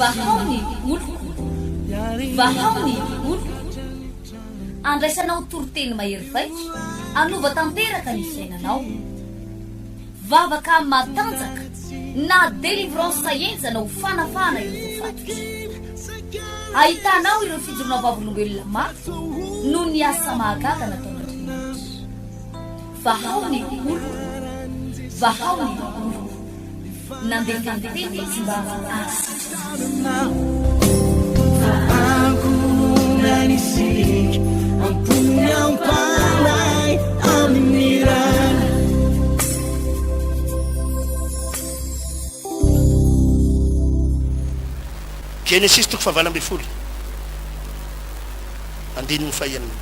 vahaony oloko vahaony oloko andraisanao toroteny mahery vaiko anova tanteraka ny fiainanao vavaka matanjaka na délivrance enjana ho fanafana ireo fatotra ahitanao ireo fijorona vavolombelona maro no ny asa mahagaga nataon'Andriamanitra vahaony oloko vahaony oloko nandeha fandetety tsy mba asy Genesis toko fahavalo ambin'ny folo andininy fahaenina.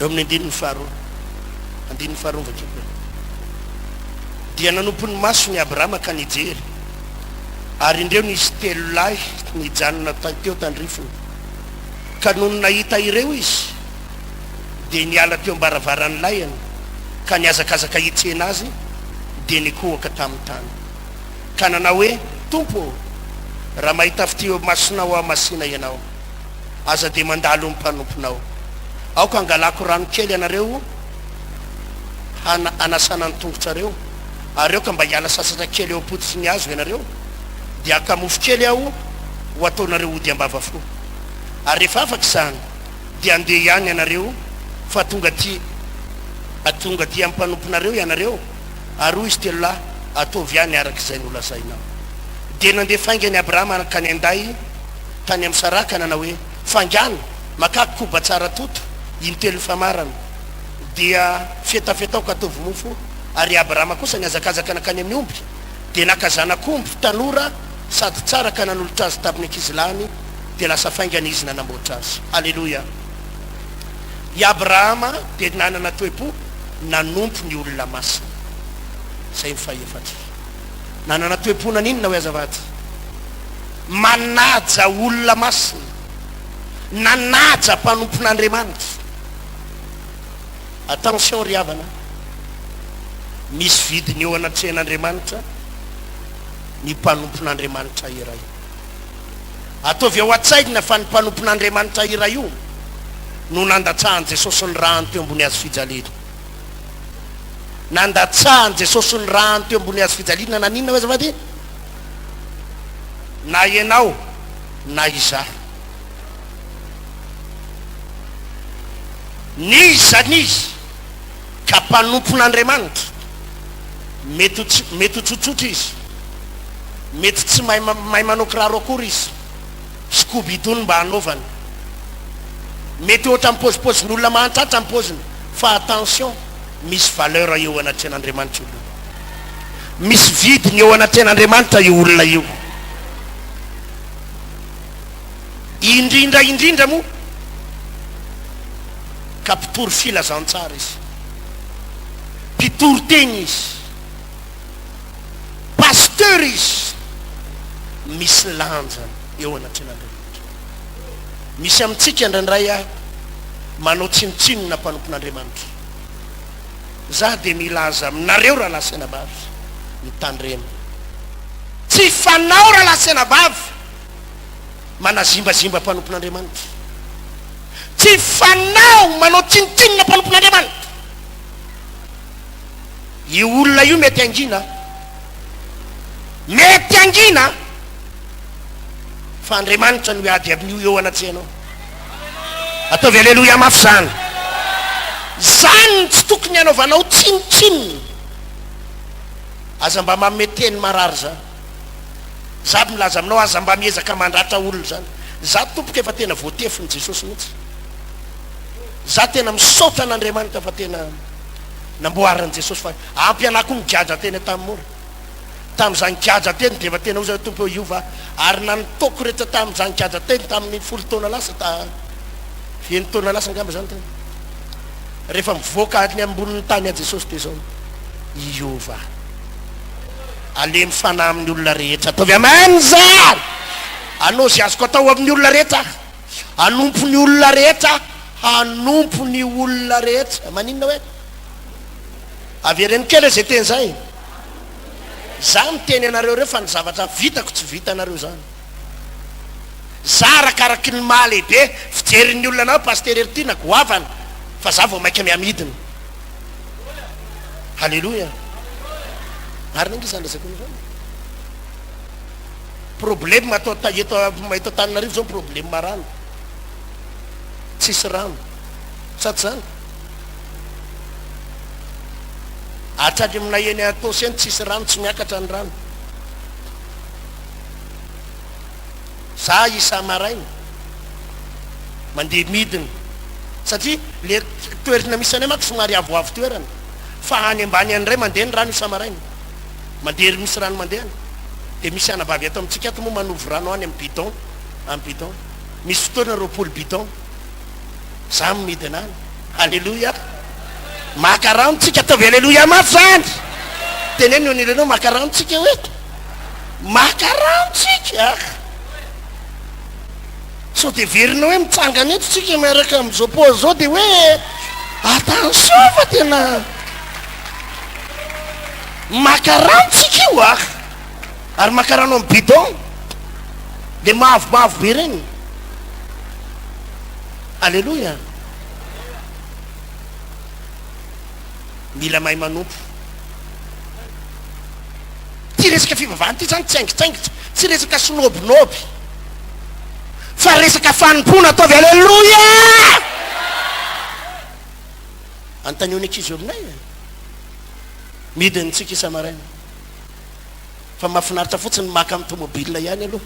Eo amin'ny andininy faharoa andininy faharoa vakeo dia nanompon'ny maso ny Abrahama ka nijery ary indreo nisy telo lahy nijanona teo tandrifiny ka noho nahita ireo izy dia niala teo ambaravarany layany ka niazakazaka hitsena azy dia nikohaka tamin'ny tany ka nanao hoe tompo raha mahita fiteo masonao amasina ianao aza dia mandalo mpanomponao aoka angalako rano kely ianareo anasana ny tongotrareo ary eo ka mba hiala sasatra kely eo apototsy ny azo ianareo dia akamofo kely aho ho ataonareo ody ambava fo ary rehefa afaka izany dia andeha ihany ianareo fa tonga ty amin'ny mpanomponareo ianareo ary hoy izy telo lahy ataovy ihany arak'izay no lazainao dia nandeha faingany Abrahama ka ny anday tany amin'ny saraka nanao hoe fangana makako koba tsara toto intelo famarana dia fetafetao ka ataovy mofo ary Abrahama kosa niazakazaka nakany amin'ny omby dia nakazanak'omby tanora sady tsara ka nanolotra azy tamin'ny ankizilany dia lasa faingana izy nanamboatra azy. Alleluia. I Abrahama dia nanana toe-po nanompo ny olona masina zay ny fahaefatra nanana toe-po naninona hoe azavady manaja olona masina nanaja mpanompon'Andriamanitra. Attention ry havana, misy vidiny eo anatrehan'Andriamanitra ny mpanompon'Andriamanitra iray. Ataovy ao an-tsaina fa ny mpanompon'Andriamanitra iray io no nandatsahany Jesosy ny rano teo ambony hazo fijaliana. Nandatsahany Jesosy ny rano teo ambony hazo fijaliana naninona hoe azavady? Na ianao na izaho. Niza nizy ka mpanompon'Andriamanitra mety tsotsotra izy, mety tsy mahay manao kiraro akory izy, skobidony mba hanaovany, mety ohatra amin'ny pozipozin'olona mahantratra amin'ny poziny, fa attention, misy valeur eo anatrehan'Andriamanitra io, misy vidiny eo anatrehan'Andriamanitra io olona io. Indrindra moa ka mpitory filazantsara izy, mpitory teny izy, pasteur izy, misy lanjany eo anatrehan'Andriamanitra. Misy amintsika indraindray manao tsinotsinona mpanompon'Andriamanitra. Za dia milaza aminareo raha lasena bavy mitandrema, tsy fanao raha lasena bavy manazimbazimba mpanompon'Andriamanitra, tsy fanao manao tsinotsinona mpanompon'Andriamanitra. Io olona io mety angina fa Andriamanitra no ady amin'io eo anatrehanao. Ataovy alleluia mafy zany. Zany tsy tokony hanaovanao tsinotsinona. Aza mba manome teny marary zany. Za milaza aminao aza mba miezaka mandratra olona zany. Za tompoka efa tena voatefiny Jesosy mihitsy. Za tena misaotra an'Andriamanitra fa tena namboarany Jesosy fa ampy anako ny giaja teny tamin'ny mora. Tamin'izany giaja teny dia efa tena ho zay tompo iova ary nanitoko rehetra tamin'izany giaja teny tamin'ny 10 taona lasa feno taona lasa angamba zany tena. Rehefa mivoaka ny ambonin'ny tany a Jesosy dia zao iova. Ale mifanahy amin'ny olona rehetra. Ataovy amen zany. anao zay azoko atao amin'ny olona rehetra anompo ny olona rehetra anompo ny olona rehetra maninona hoe avereny kely zay teny zay za miteny anareo reo fa ny zavatra vitako tsy vita anareo zany za arakaraky ny mahalehibe fijerin'ny olona anao paster eritina goavana fa za vao maika miamidiny halleloia marina ngy zany resako zany problème atao mahita taninarivo zao problème rano tsisy rano sady zany atrady amina eny atosy eny tsisy rano tsy miakatra ny rano za isa maraina mandeha midiny satria le toerina misy any mako somary avoavo toerana fa any ambany any ray mandeha ny rano isa maraina mandeha misy rano mandehany de misy anabavy ato amitsika ato moa manovo rano any amy bidon misy fotoana roapolo bidon za midina any halleloia maka rano tsika ataovy halleloia mafy zany teneny o nilenao maka rano tsika hoe maka rano tsika so de verina hoe mitsangana eto tsika miaraka am'izao pôzy zao de hoe attention fa tena maka rano tsika io ary maka rano amy bidon de mavomavo be reny alleloia mila mahay manompo ty resaka fivavahany ty zany tsaingitsaingitra tsy resaka sinobinoby fa resaka fanompona ataovy alleloia antanony akizy aminay midiny tsika isa maraina fa mahafinaritra fotsiny maka amy tomobile ihany aloha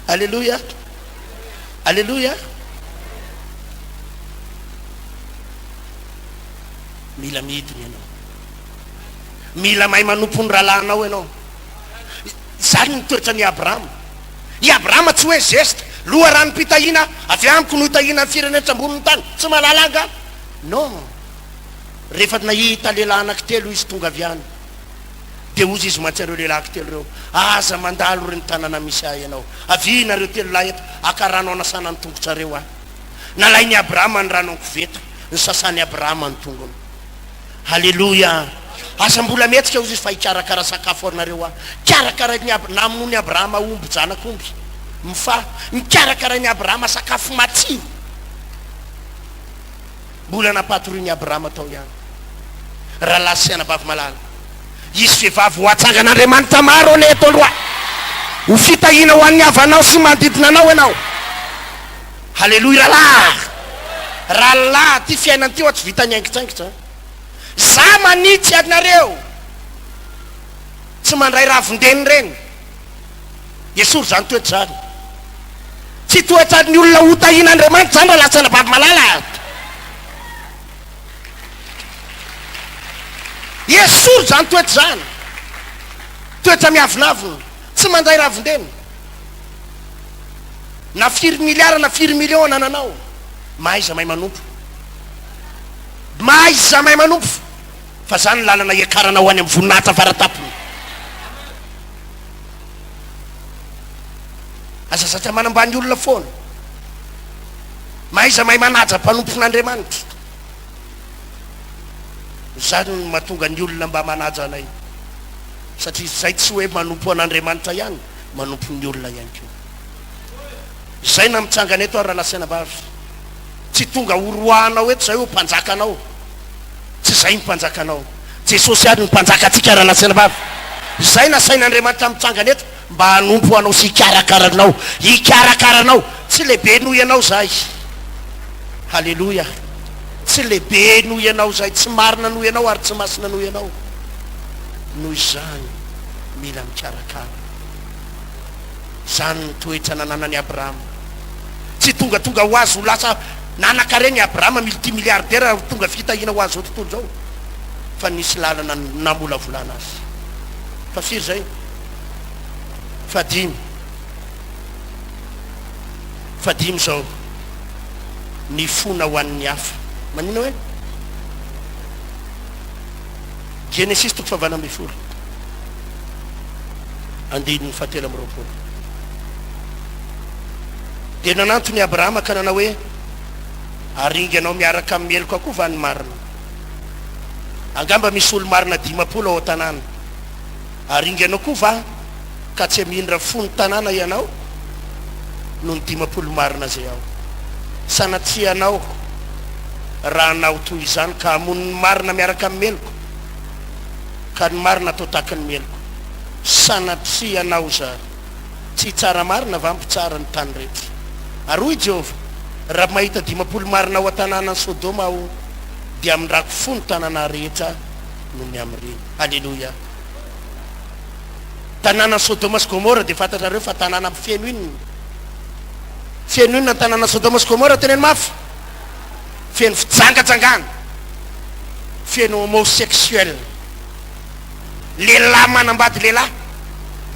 alleloia alleloia mila midiny ianao mila mahay manompony rahalahinao ianao zany nitoetra ny abrahama i abrahama tsy hoe geste loha rano mpitahina avy amiko no hitahina ny firenenitra amboniny tany tsy malalanga non rehefa nahita lehilahy anankitelo izy tonga avy any de ozy izy mantsy areo lehilahy kitelo reo aza mandalo reny tanana misy ahy ianao avinareo telo lahy eto aka rano anasana ny tongotrareo ahy nalainy abrahama ny rano ankoveta ny sasany abrahama ny tongony halleloia asa mbola metsika ozy izy fa hikarakara sakafo anareo ahy karakara namonony abrahama omby janakomby mifa mikarakara ny abrahama sakafo matsiro mbola napatoriny abrahama tao ihany raha lasy anabavy malala izy vehivavy ho atsangan'andriamanitra maro ane eto aloha ho fitahina ho an'ny avanao sy manodidina anao ianao halleloia rahalahy ty fiainany ty oa tsy vita nyaingitsaingitra za manitsy anareo tsy mandray ravondeny reny esory zany toetra zany tsy toetra ny olona hotahina andriamanitra zany raha lasa anabavy malala esory zany toetra zany toetra miavinavina tsy mandray ravondeny na firy miliara na firy million nananao mahaiza mahay manompo mahaiza mahay manompo fa zany lalana iakarana ho any amy voninahitra faratapony aza satria manambany olona foana mahaiza mahay manaja mpanompon'andriamanitra zany mahatonga ny olona mba manaja anay satria zay tsy hoe manompo an'andriamanitra ihany manompo ny olona ihany ko zay na mitsangana eto ary raha lasainabavy tsy tonga horoahanao eto zay ho mpanjakanao tsy zay mpanjakanao jesosy ary ny mpanjaka atsika raha lasainabavy zay na sain'andriamanitra mitsangana eto mba hanompo anao sy hikarakaranao tsy lehibe noho ianao zay halleloia tsy lehibe noho ianao zay tsy marina noho ianao ary tsy masina noho ianao noho izany mila mikarakara zany toetra nananany abrahama tsy tongatonga ho azy ho lasa nanaka-reny abrahama multimilliardaire tonga fitahina ho azy zao tontolo zao fa nisy lalana namolavolana azy fa firy zay fadimy zao ny fona ho an'ny hafa manino hoe Genesis 7:10 andininy 7 amby roapolo dia nanantony Abrahama ka nanao hoe aringanao miaraka amin'ny meloko akoa va ny marina. Angamba misy olo marina 50 ao tanàna. Aringanao koa va ka tsy mihindra fony tanàna ianao no ny 50 marina zay ao. Sanatsianao raha anao toy izany ka hamono ny marina miaraka amin'ny meloko ka ny marina atao tahaka ny meloko. Sanatsianao za tsy tsara marina va mpitsara ny tany rehetra. Aroy Jehova, raha mahita 50 marina ao an-tanàna ny Sodoma ao dia amindrako fony tanàna rehetra no ny amin'ireny. Alleluia. Tanàna Sodoma sy Gomora dia fantatrareo fa tanàna feno inona. Feno inona ny tanàna Sodoma sy Gomora teneny mafy. Feno fijangatsangana, feno homosexuel, lehilahy manambady lehilahy,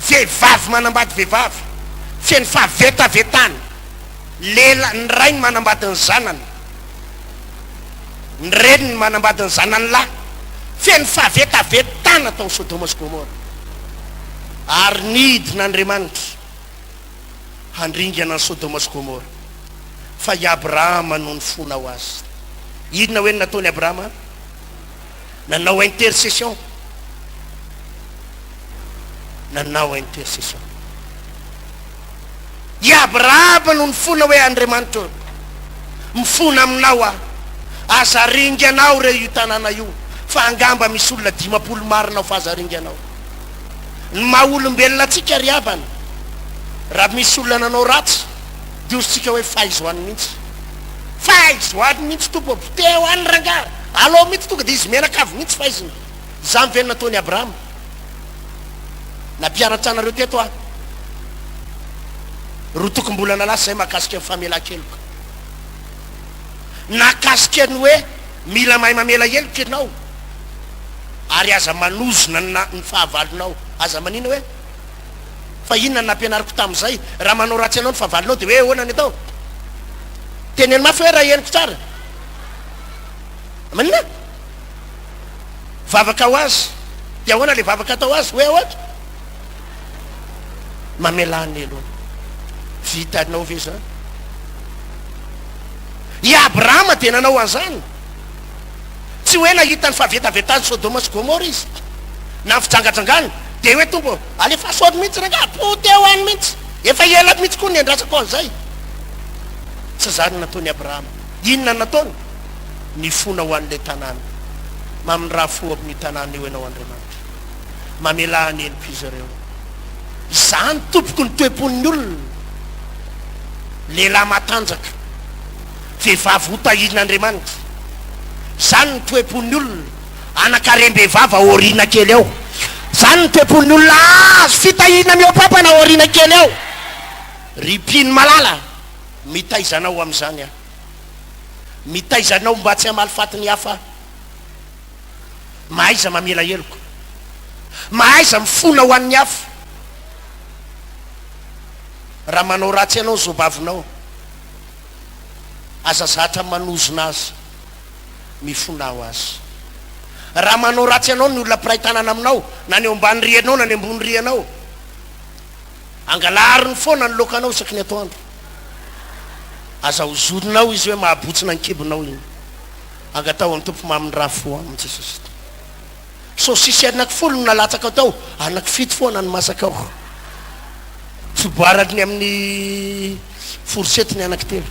vehivavy manambady vehivavy, feno fahavetavetana, ny rainy manambady ny zanany, ny reniny manambady ny zanany lahy, feno fahavetavetana tao Sodoma sy Gomora. Ary nidin'Andriamanitra handringana ny Sodoma sy Gomora fa i Abrahama no ny fona ho azy. Inona hoe nataony Abrahama? Nanao intercession. Nanao intercession. I Abrahama no ny fona hoe Andriamanitra mifona aminao aza ringanao re io tanàna io fa angamba misy olona 50 marina fa aza ringanao. Ny maha-olombelona atsika ry havana raha misy olona nanao ratsy dia ositsika hoe faizy hoany mihitsy. Faizy hoany mihitsy tompo te hoany ranga aloha mihitsy tonga dia izy menakavy mihitsy faiziny. Izany ve nataony Abrahama? Nampianatra anareo teto aho roa tokom-bolana lasa zay mahakasika ny famelan-keloka. Nakasika ny hoe mila mahay mamela heloka ianao ary aza manozona ny fahavalonao. Aza manina hoe fa inona nampianariko tamin'izay raha manao ratsy ianao ny fahavalonao dia hoe ahoana ny atao? Teneny mafy hoe raha henoko tsara. Manina? Vavaka ho azy dia ahoana le vavaka atao azy hoe ahoana? Mamelany aloha. Vitanao ve zany? I Abrahama dia nanao an'izany. Tsy hoe nahita ny fahavetavetany Sodoma sy Gomora izy na ny fijangatsangana dia hoe tompo alefa sody mihitsy ranga pote ho any mihitsy efa ela mihitsy koa ny andrasako an'izay. Tsy zany nataony Abrahama. Inona nataony? Nifona ho an'ilay tanàna. Mamindraha fo amin'ny tanàna eo ianao Andriamanitra. Mamelany eloko izy ireo. Izany tompoko ny toe-pon'ny olona. Lehilahy matanjaka, vehivavy hotahirin'Andriamanitra. Izany ny toe-pon'ny olona. Anakarem-behivavy aoriana kely eo. Izany ny toe-pon'ny olona azo fitahirina mihoapapa na aoriana kely eo. Ripiny malala mitaizanao amin'izany aho. Mitaizanao mba tsy hamalifaty ny hafa. Mahaiza mamela heloko, mahaiza mifona ho an'ny hafa. Raha manao ratsy ianao zobavinao aza zatra manozona azy mifona ho azy. Raha manao ratsy ianao ny olona mpiray tanana aminao na ny ambany rianao na ny ambony rianao angalahariny foana ny lokanao isaky ny atoandro. Aza hozodinao izy hoe mahabotsina ny kibonao iny. Angatao amin'ny tompo mamindraha fo amin'ny Jesosy. Sosisy anankifolo no nalatsaka tao, anankifito foana ny masaka ao. Fiboarany amin'ny forsetiny anankitelo.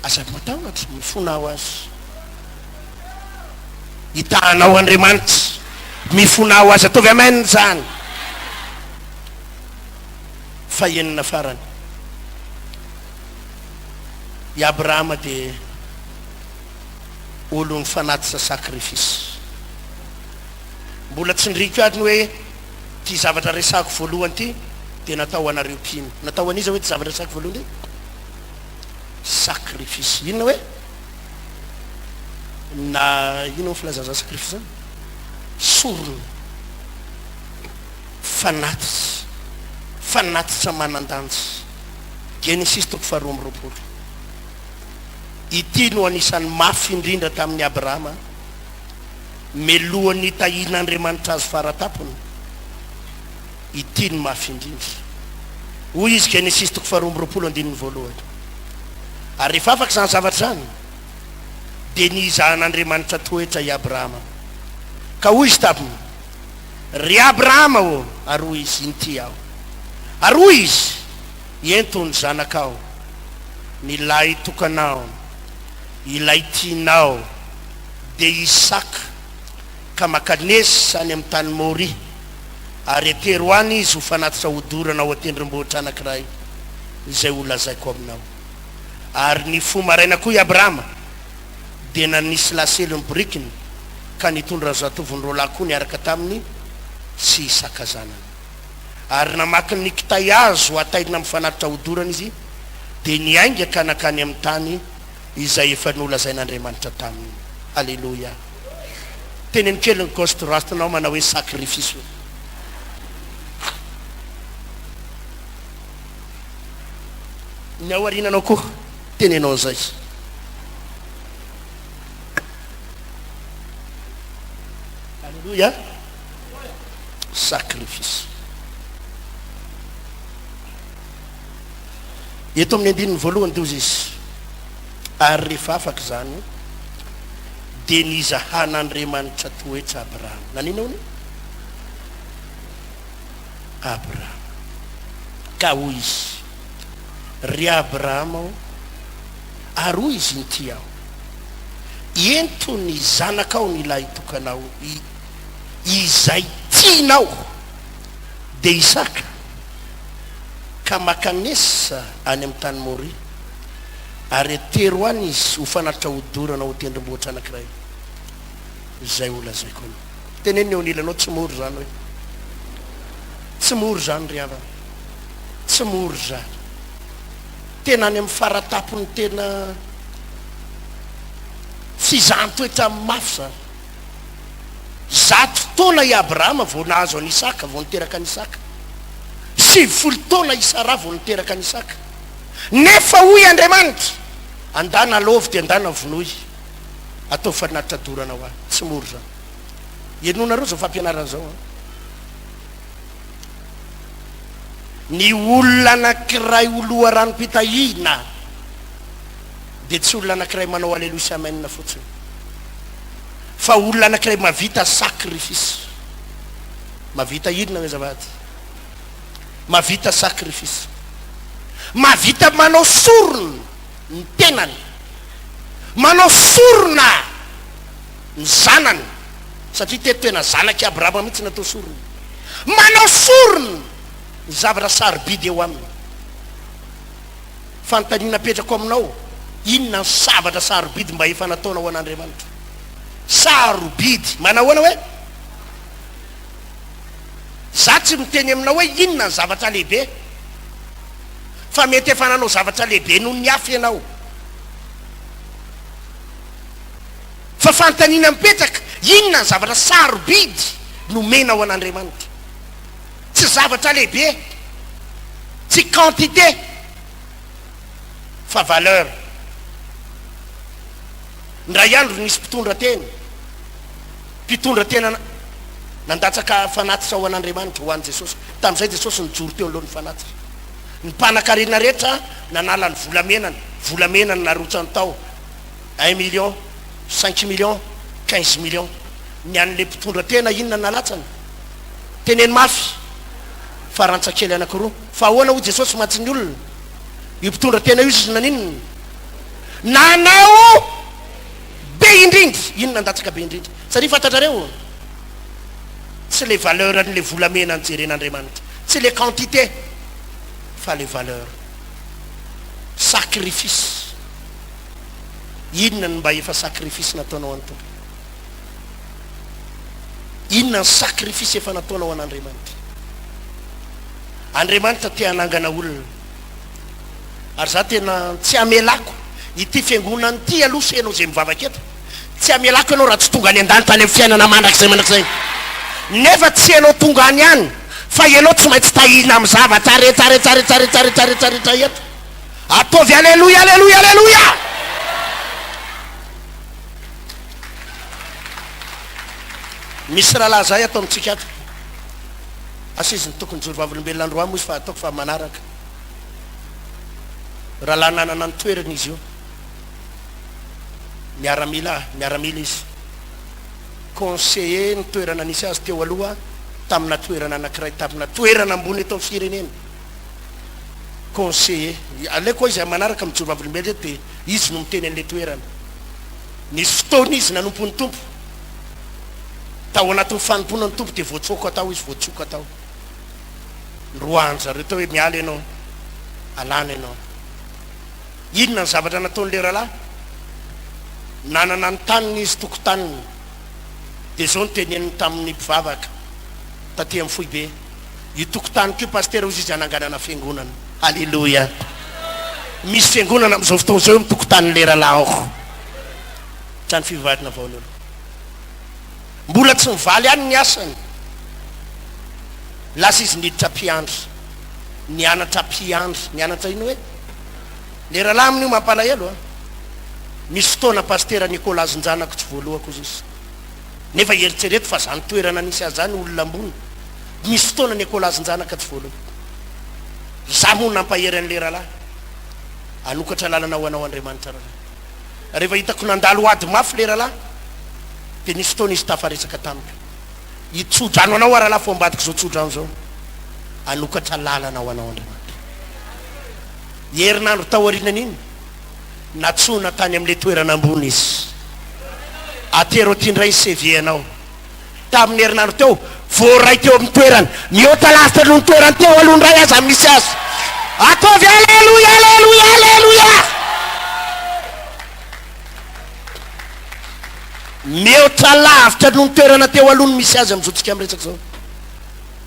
Aza mataonatra mifona ho azy. Hitanao Andriamanitra mifona ho azy ataovy amaininy zany. Fahenina farany. I Abrahama dia olo ny fanatitra sakrifisy. Mbola tsy niriko aty ny hoe ty zavatra resako voalohany ty dia natao anareo mpino. Natao aniza hoe ty zavatra resako voalohany ty? Sakrifisy. Inona hoe? Na ino filazana sakrifisy zany? Sorona. Fanatitra. Fanatitra manan-danitra. Genesis 2:20. Ity no anisan'ny mafy indrindra tamin'ny Abrahama melohan'ny tahirin'Andriamanitra azy faratapony. Ity no mafy indrindra. hoy izy Genesis toko 2:20 ary rehefa afaka zany zavatra zany dia nizahan'Andriamanitra toetra i Abrahama ka hoy izy taminy ry Abrahama o ary hoy izy inty aho ary hoy izy entony zanakao ny lahy tokanao ilay tianao dia Isaka ka makanesy any amin'ny tany Moria ary etero any izy ho fanatitra hodorana ho atendrombohitra anankiray izay ho lazaiko aminao ary ny fo maraina koa i Abrahama dia nanisy lasely ny borikiny ka nitondra zatovony lahy koa niaraka taminy sy Isaka zanany ary namaky ny kitay azo ataidina amin'ny fanatitra hodorana izy dia niaingaka nakany amin'ny tany izay efa nolazain'Andriamanitra taminy. Alleluia. Teneny kely ny gôstrastinao manao hoe sacrifice ny aorinanao koa tenenao zay. Alleluia. Sacrifice. Eto amin'ny andininy voalohany dia ozy izy ary rehefa afaka zany dia nizahan'Andriamanitra toetra Abrahama. Naninao ny Abrahama ka hoy izy ry Abrahama o ary hoy izy inty aho ento ny zanakao ny lahy tokanao izay tianao dia Isaka ka makanesa any amin'ny tany Moria ary etero any izy ho fanatitra hodorana ho tendrombohitra anankiray izay ho lazaiko any. Teneny eo anilanao tsy moro zany hoe tsy moro zany ry havana tsy moro zany tena any amin'ny faratapony tena tsy zany toetra mafy zany. 100 taona i Abrahama vao nahazo any Isaka vao niteraka any Isaka 70 taona i Sara vao niteraka any Isaka nefa hoy Andriamanitra andana lovy dia andana vonoy atao fanatitra dorana ho ahy. Tsy moro zany. Enonareo zao fampianarana zao ny olona anankiray oloha ranom-pitahina dia tsy olona anankiray manao aleluia sy amen fotsiny fa olona anankiray mavita sacrifice. Mavita inona hoe zavady? Mavita sacrifice, mavita manao sorona ny tenany, manao sorona ny zanany satria teto tena zanak'i Abrahama mihitsy natao sorona, manao sorona ny zavatra sarobidy eo aminy. Fanontaniana petrako aminao inona ny zavatra sarobidy mba efa nataona ho an'Andriamanitra? Sarobidy manahoana hoe za tsy miteny aminao hoe inona ny zavatra lehibe fa mety efa nanao zavatra lehibe noho ny hafa ianao fa fanontaniana mipetraka inona ny zavatra sarobidy nomena ho an'Andriamanitra. Tsy zavatra lehibe, tsy quantité fa valeur. Ndray andro nisy mpitondra tena nandatsaka fanatitra ho an'Andriamanitra ho an'i Jesosy. Tamin'izay Jesosy nijoro teo alohany fanatitra. Ny mpanan-karena rehetra nanala ny volamenany narotsany tao 1 million, 5 million, 15 million. Ny an'le mpitondra tena inona nalatsany? Teneny mafy fa rantsakely anankiroa. Fa ahoana ho Jesosy mantsy ny olona io mpitondra tena io izy naninona? Nanao be indrindra. Inona nandatsaka be indrindra? Satria fantatrareo tsy le valeur an'le volamena nijeren'Andriamanitra, tsy le quantité fa le valeur. Sacrifice. Inona ny mba efa sacrifice nataonao any tompo? Inona ny sacrifice efa nataonao an'Andriamanitra? Andriamanitra te hanangana olona ary za tena tsy amelako ity fiangonana ity aloha sy ianao zay mivavaka eto, tsy amelako ianao raha tsy tonga any an-dany tany amin'ny fiainana mandrakizay mandrakizay, nefa tsy ianao tonga any any fa ianao tsy maintsy tahina amin'ny zavatra rehetra eto. Ataovy aleluia aleluia aleluia. Misy rahalahy zay atao amintsika ato asiziny tokony joro vavolombelona androany mozy fa ataoko fa manaraka raha lananana ny toerana izy io miaramila izy conseiller ny toerana nisy azy teo aloha tamina toerana anankiray tamina toerana ambony eto amin'ny firenena conseiller ale koa izy manaraka mijoro mavolombelona dia izy no miteny an'le toerana nisy fotoana izy nanompo ny tompo tao anatin'ny fanompona ny tompo dia voatsoko atao izy voatsoko atao roany zareo tao hoe miala ianao alana ianao inona ny zavatra nataon'le rahalahy nanana ny taniny izy tokotaniny dia zao ny teneniny tamin'ny mpivavaka taty amin'ny foibe io tokotaniko io paster ozy izy ananganana fiangonana alleloia misy fiangonana am'izao fotoana zao io mitokotanin'le rahalahy aoko trany fivatina vaony olo mbola tsy mivaly any ny asany lasa izy niditra mpiandry nianatra mpiandry nianatra ino hoe le rahalahy amin'io mampalahelo a misy fotoana pastera Nicolas Njanako tsy voalohako izy izy nefa eritsereto fa zany toerana nisy azy zany olona ambony misy fotoana Nicolas Njanaka tsy voalohako za moa nampahery an'le rahalahy anokatra lalana ho anao Andriamanitra rahalahy rehefa hitako nandalo ady mafy le rahalahy dia nisy fotoana izy tafaresaka tamiko hitsodrano anao rahalahy fo ambadiko zao tsodrano zao anokatra lalana ho anao Andriamanitra herinandro tao arinan'iny natsona tany amin'le toerana ambony izy atero tiandray CV anao tamin'ny herinandro teo voaray teo amin'ny toerana miota lasitra noho ny toerana teo aloha ny ray azy amin'ny misy azy ataovy alleluia alleluia alleluia miota lavitra noho ny toerana teo aloha ny misy azy amin'izao amin'ny resaka zao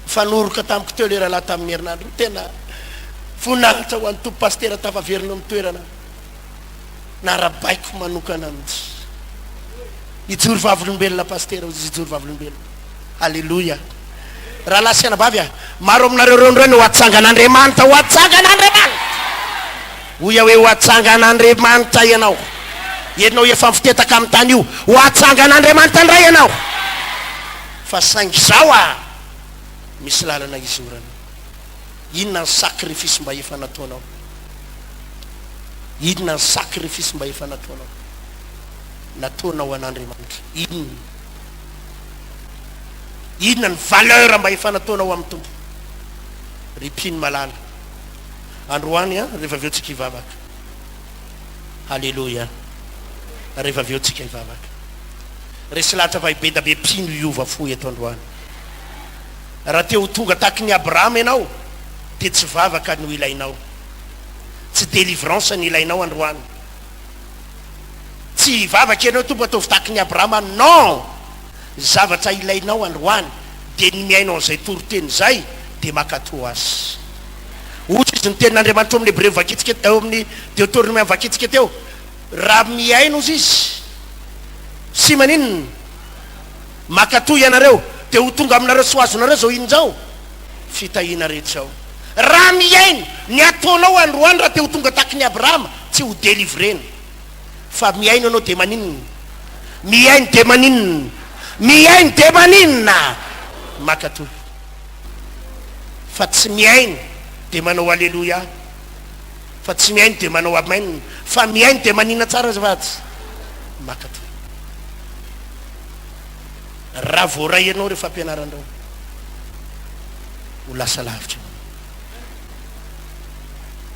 fanoroka tamiko teo le rahalahy tamin'ny herinandro tena voninahitra ho an'ny tompo pastera tafaverina amin'ny toerana narabaiko manokana amitsy ijoro vavolombelona pastera izy ijoro vavolombelona alleluia raha lasiana bavy a maro aminareo reondreny ho atsangan'Andriamanitra ho atsangan'Andriamanitra hoia hoe ho atsangan'Andriamanitra ianao ianao efa mifitetaka amin'ny tany io ho atsangan'Andriamanitra indray ianao fa saingy zao a misy lalana izorana inona ny sakrifisy mba efa nataonao inona ny sakrifisy mba efa nataonao nataonao an'Andriamanitra inona ny valeur mba efa nataonao amin'ny tompo ripiny malala androany a rehefa aveo tsika hivavaka alleluia rehefa aveo tsika hivavaka resy lahatra fa be da be pino iova foy eto androany raha teo tonga taky ny Abrahama ianao dia tsy vavaka no ilainao tsy délivrance ny ilainao androany tsy vavaka ianao tompo ataovy taky ny Abrahama non zavatra ilainao androany dia ny miainao an'izay toroteny zay dia makatoa azy ohatra izy ny tenin'Andriamanitra amin'ny Hébreu vakitsika teo amin'ny Deutéronome vakitsika teo raha miaino izy sy maninona makatoa ianareo dia ho tonga aminareo sy ho azonareo zao ino zao fitahiana rehetra zao raha miaino ny ataonao androany raha te ho tonga taky ny Abrahama tsy ho délivrena fa miaino anao dia maninona miaino dia maninona miaino dia maninona makatoa fa tsy miaino dia manao alleluia fa tsy miaino dia manao amen fa miaino dia maninona tsara zavaty makatoa raha voaray ianao rehefa ampianarandreo ho lasa lavitra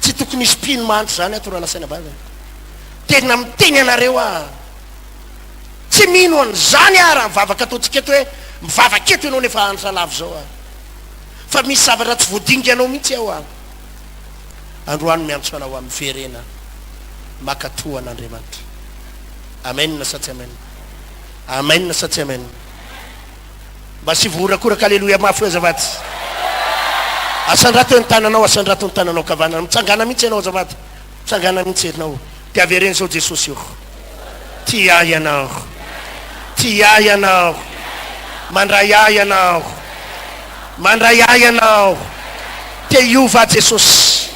tsy tokony hisy pino mahantra zany ato raha lasaina bavy tena miteny anareo a tsy mino an'izany a raha mivavaka ataontsika eto hoe mivavaka eto ianao nefa hanitra lavo zao a fa misy zavatra tsy voadinga ianao mihitsy aho a androany miantso anao amin'ny verena makatoa an'Andriamanitra amen na satsy amen amen na satsy amen mba sy vorakoraka alleluia mafy azavaty asandrato ny tananao asandrato ny tananao kavanana mitsangana mihitsy ianao azavaty mitsangana mihitsy ianao ti avereny zao Jesosy io ti ahy ianao ti ahy ianao mandray ahy ianao mandray ahy ianao te iova Jesosy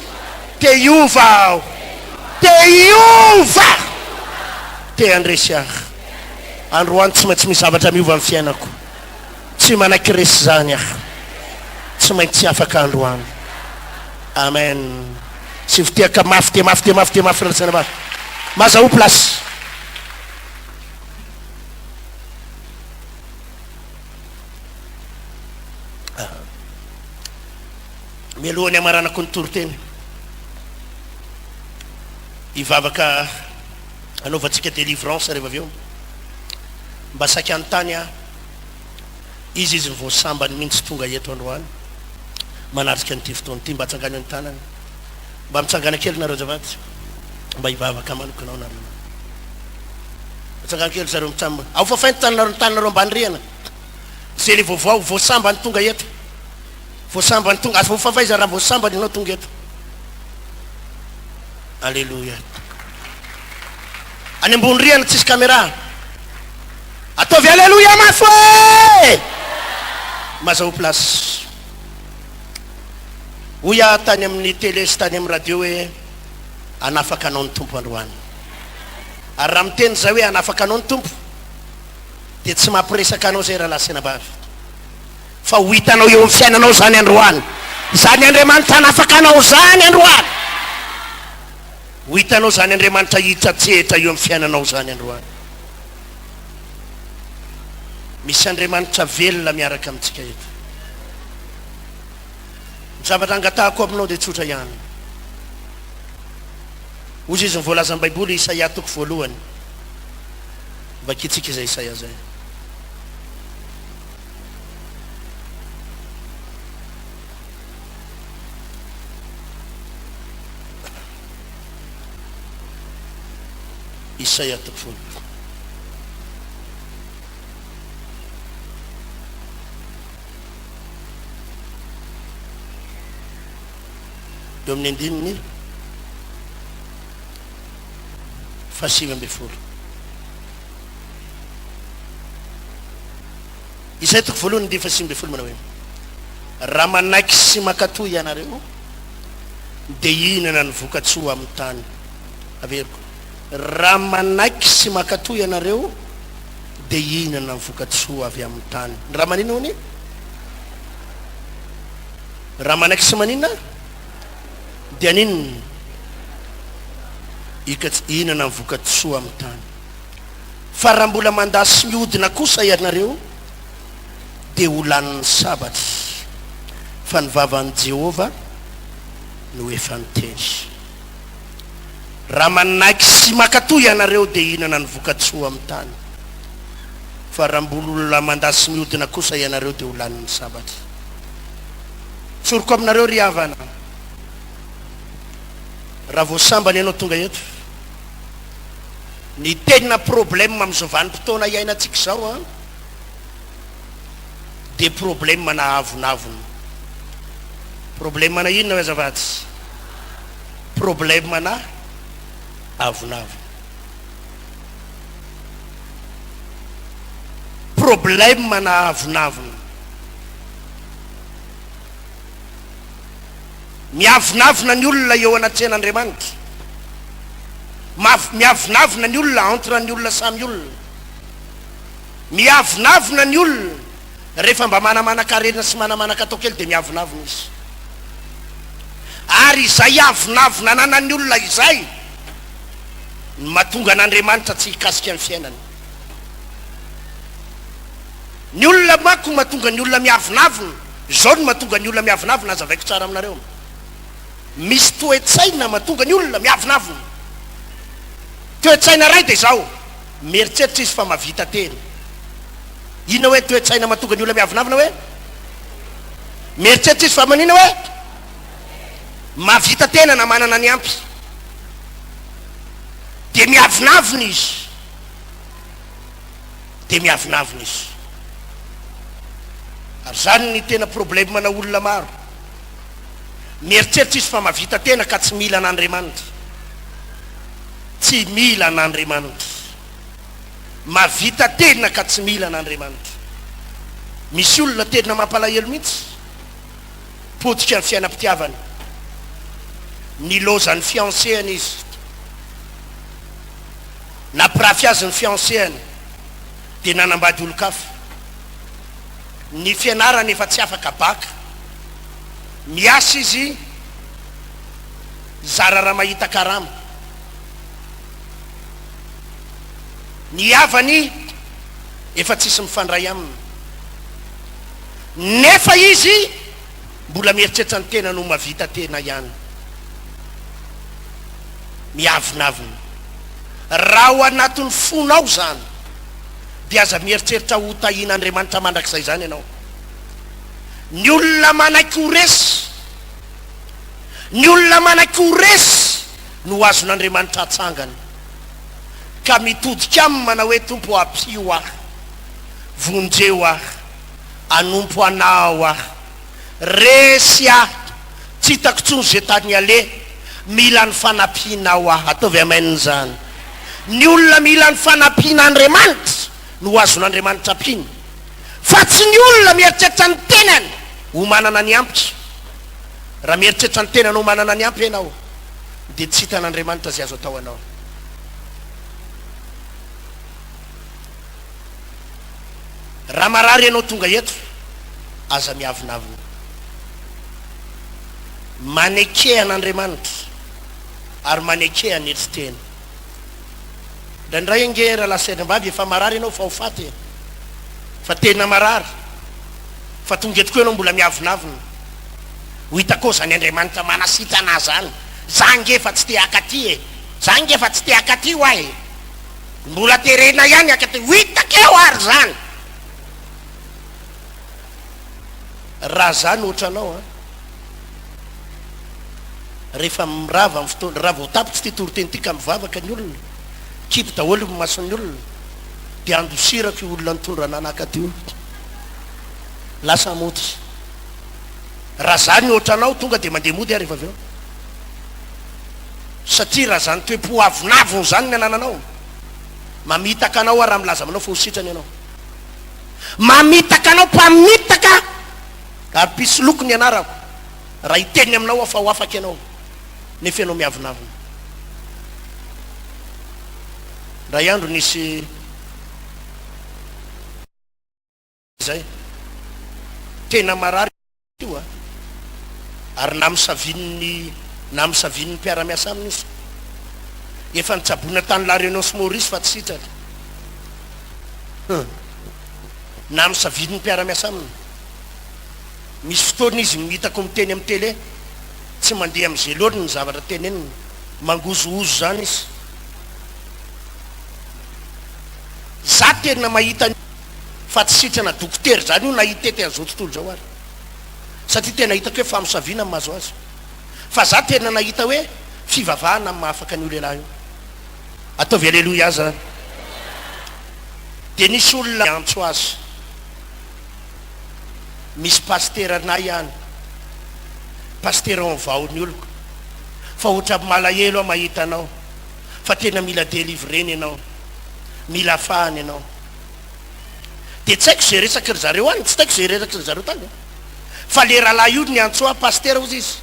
te iova aho te iova te andresy ahy androany tsy maintsy misy zavatra miova amin'ny fiainako tsy manaiky resy zany aho tsy maintsy afaka androany amen sy fitiaka mafy te mafy te mafy te mafy ratsana mafy mazao place mialohany amaranako ny toroteny ivavaka anaovantsika délivrance rehefa avy eo mba saky an-tany a izy ny voasambany mihitsy tonga eto androany manaritsika nyty fotoany ity mba hatsangany ny tanany mba mitsangana kely nareo zavaty mba ivavaka manokanao nareo mitsangana kely zareo mitsamba ao fa fainty tanynareo mba nyrihana zay le vaovao voasambany tonga eto voasambany tonga asa vofafaiza raha voasambany anao tonga eto alleluia any ambony rihana tsisy caméra ataovy alleluia mafy e mazao place oya tany amin'ny télé sy tany amin'ny radio hoe anafaka anao ny tompo androany ary raha miteny zay hoe anafaka anao ny tompo dia tsy mampiresaka anao zay raha lasenabavy fa ho hitanao eo amin'ny fiainanao zany androany zany Andriamanitra anafaka anao zany androany ho hitanao zany Andriamanitra hitsatsetra eo amin'ny fiainanao zany androany misy Andriamanitra velona miaraka amintsika eto zavatra angatahako aminao dia tsotra ihany ozy izy nyvoalaza ny baiboly Isaia toko voalohany mba kitsika izay Isaia zay Isaia toko voalohany eo amin'ny andininy fahasivy amby folo Isaia toko voalohany dia fahasivy amby folo manao hoe raha manaiky sy makatoy ianareo dia inana ny vokatsoa amin'ny tany averiko raha manaiky sy makatoy ianareo dia inana ny vokatsoa avy amin'ny tany raha manina hony raha manaiky sy manina dia ninona inana ny vokatsoa amin'ny tany fa raha mbola mandasy mihodina kosa ianareo dia ho lanin'ny sabatry fa ny vavan'i Jehova no efa niteny raha manaiky sy makatoy ianareo dia inana ny vokatsoa amin'ny tany fa raha mbola mandasy mihodina kosa ianareo dia ho lanin'ny sabatry tsoroko aminareo ry havana raha voasambany ianao tonga eto ny tena problème amin'izao vanim-potoana iainantsika zao a dia problème na avonavona problème na inona hoe azavaty problème na avonavona problème na avonavona miavonavona ny olona eo anatrehan'Andriamanitra miavonavona ny olona entre ny olona samy olona miavonavona ny olona rehefa mba manamana-karena sy manamana-katao kely dia miavonavona izy ary izay avonavona nanany olona izay mahatonga an'Andriamanitra tsy hikasika amin'ny fiainany ny olona mako mahatonga ny olona miavonavona zao no mahatonga ny olona miavonavona azavaiko tsara aminareo misy toe-tsaina mahatonga ny olona miavonavona toe-tsaina ray dia zao mieritreritra izy fa mavita tena ina hoe toe-tsaina mahatonga ny olona miavonavona hoe mieritreritra izy fa manina hoe mavita tena na manana ny ampy dia miavonavona izy dia miavonavona izy ary zany ny tena problème na olona maro mieritreritra izy fa mavita tena ka tsy mila an'Andriamanitra tsy mila an'Andriamanitra mavita tena ka tsy mila an'Andriamanitra misy olona tena mampalahelo mihitsy potika ny fiainam-pitiavany nilozany fiancéany izy napirafy azy ny fiancéany dia nanambady olo-kafa ny fianarany efa tsy afaka baka miasa izy zara raha mahita karama ny havany efa tsisy mifandray aminy nefa izy mbola mieritreritra ny tena no mavita tena ihany miavinavina raha ho anatin'ny fonao zany dia aza mieritreritra ho tahina Andriamanitra mandrakizay zany ianao. Ny olona manaiky ho resy, ny olona manaiky ho resy no azon'Andriamanitra atsangany ka mitodika aminy mana hoe tompo ampio aho, vonjeo aho, anompo anao aho, resy aho, tsy hitako tsony zay tany ale, mila ny fanampianao aho. Ataovy amaininy zany. Ny olona mila ny fanampian'Andriamanitra no azon'Andriamanitra ampiny, fa tsy ny olona mieritreritra ny tenany ho manana ny ampy. Raha mieritreritra ny tenany ho manana ny ampy ianao dia tsy hitan'Andriamanitra zay azo atao anao. Raha marary ianao tonga eto, aza miavinavina, manekehan'Andriamanitra ary manekehany eritriteny. Ndraindray nge raha lasainam-bavy efa marary ianao fa ho faty, fa tena marary, fa tonga eto koa ianao mbola miavinavina, ho hitako zany Andriamanitra manasitra anahy zany, za nge fa tsy te akaty e, za nge fa tsy te akaty ho ahy, mbola terena ihany akaty, ho hitakeo ary zany. Raha zany ohatranao rehefa mirava amin'ny fotoana raha vao tapitra ty toroteny tika mivavaka ny olona, kipy daholo mason'ny olona, dia andosirako io olona nitondra nanaka ty io, lasa mody. Raha zany ohatranao tonga dia mandeha mody ary rehefa avy eo, satria raha zany toe-po avinaviny zany ny anananao, mamitaka anao ary raha milaza aminao fa ho sitrany ianao, mamitaka anao mpamitaka ary pisy loko ny anarako, raha hiteny aminao fa ho afaka ianao nefa ianao miavinavina. Raha iandro nisy zay tena marary io ary namisavin'ny mpiara-miasa aminy izy, efa nitsabona tany La Réunion sy Maurice fa tsy sitrany, namisavin'ny mpiara-miasa aminy. Misy fotoana izy mitako miteny amin'ny télé, tsy mandeha amin'izay loatra ny zavatra teneniny, mangozoozo zany izy. Za tena mahita fa tsy sitrana dokotera zany io nahita tety an'izao tontolo zao ary, satria tena hitako hoe famosaviana mahazo azy, fa za tena nahita hoe fivavahana amin'ny mahafaka ny olelahy io. Ataovy aleloia zany. Dia nisy olona antso azy, misy pastera anay ihany, pastera vaony oloko, fa ohatra malahelo aho mahita anao, fa tena mila délivreny ianao, mila afahany ianao. Dia tsy haiko zay resaky ry zareo any, tsy taiko zay resaky ry zareo tany, fa le rahalahy io ny antsoa pastera ozy izy,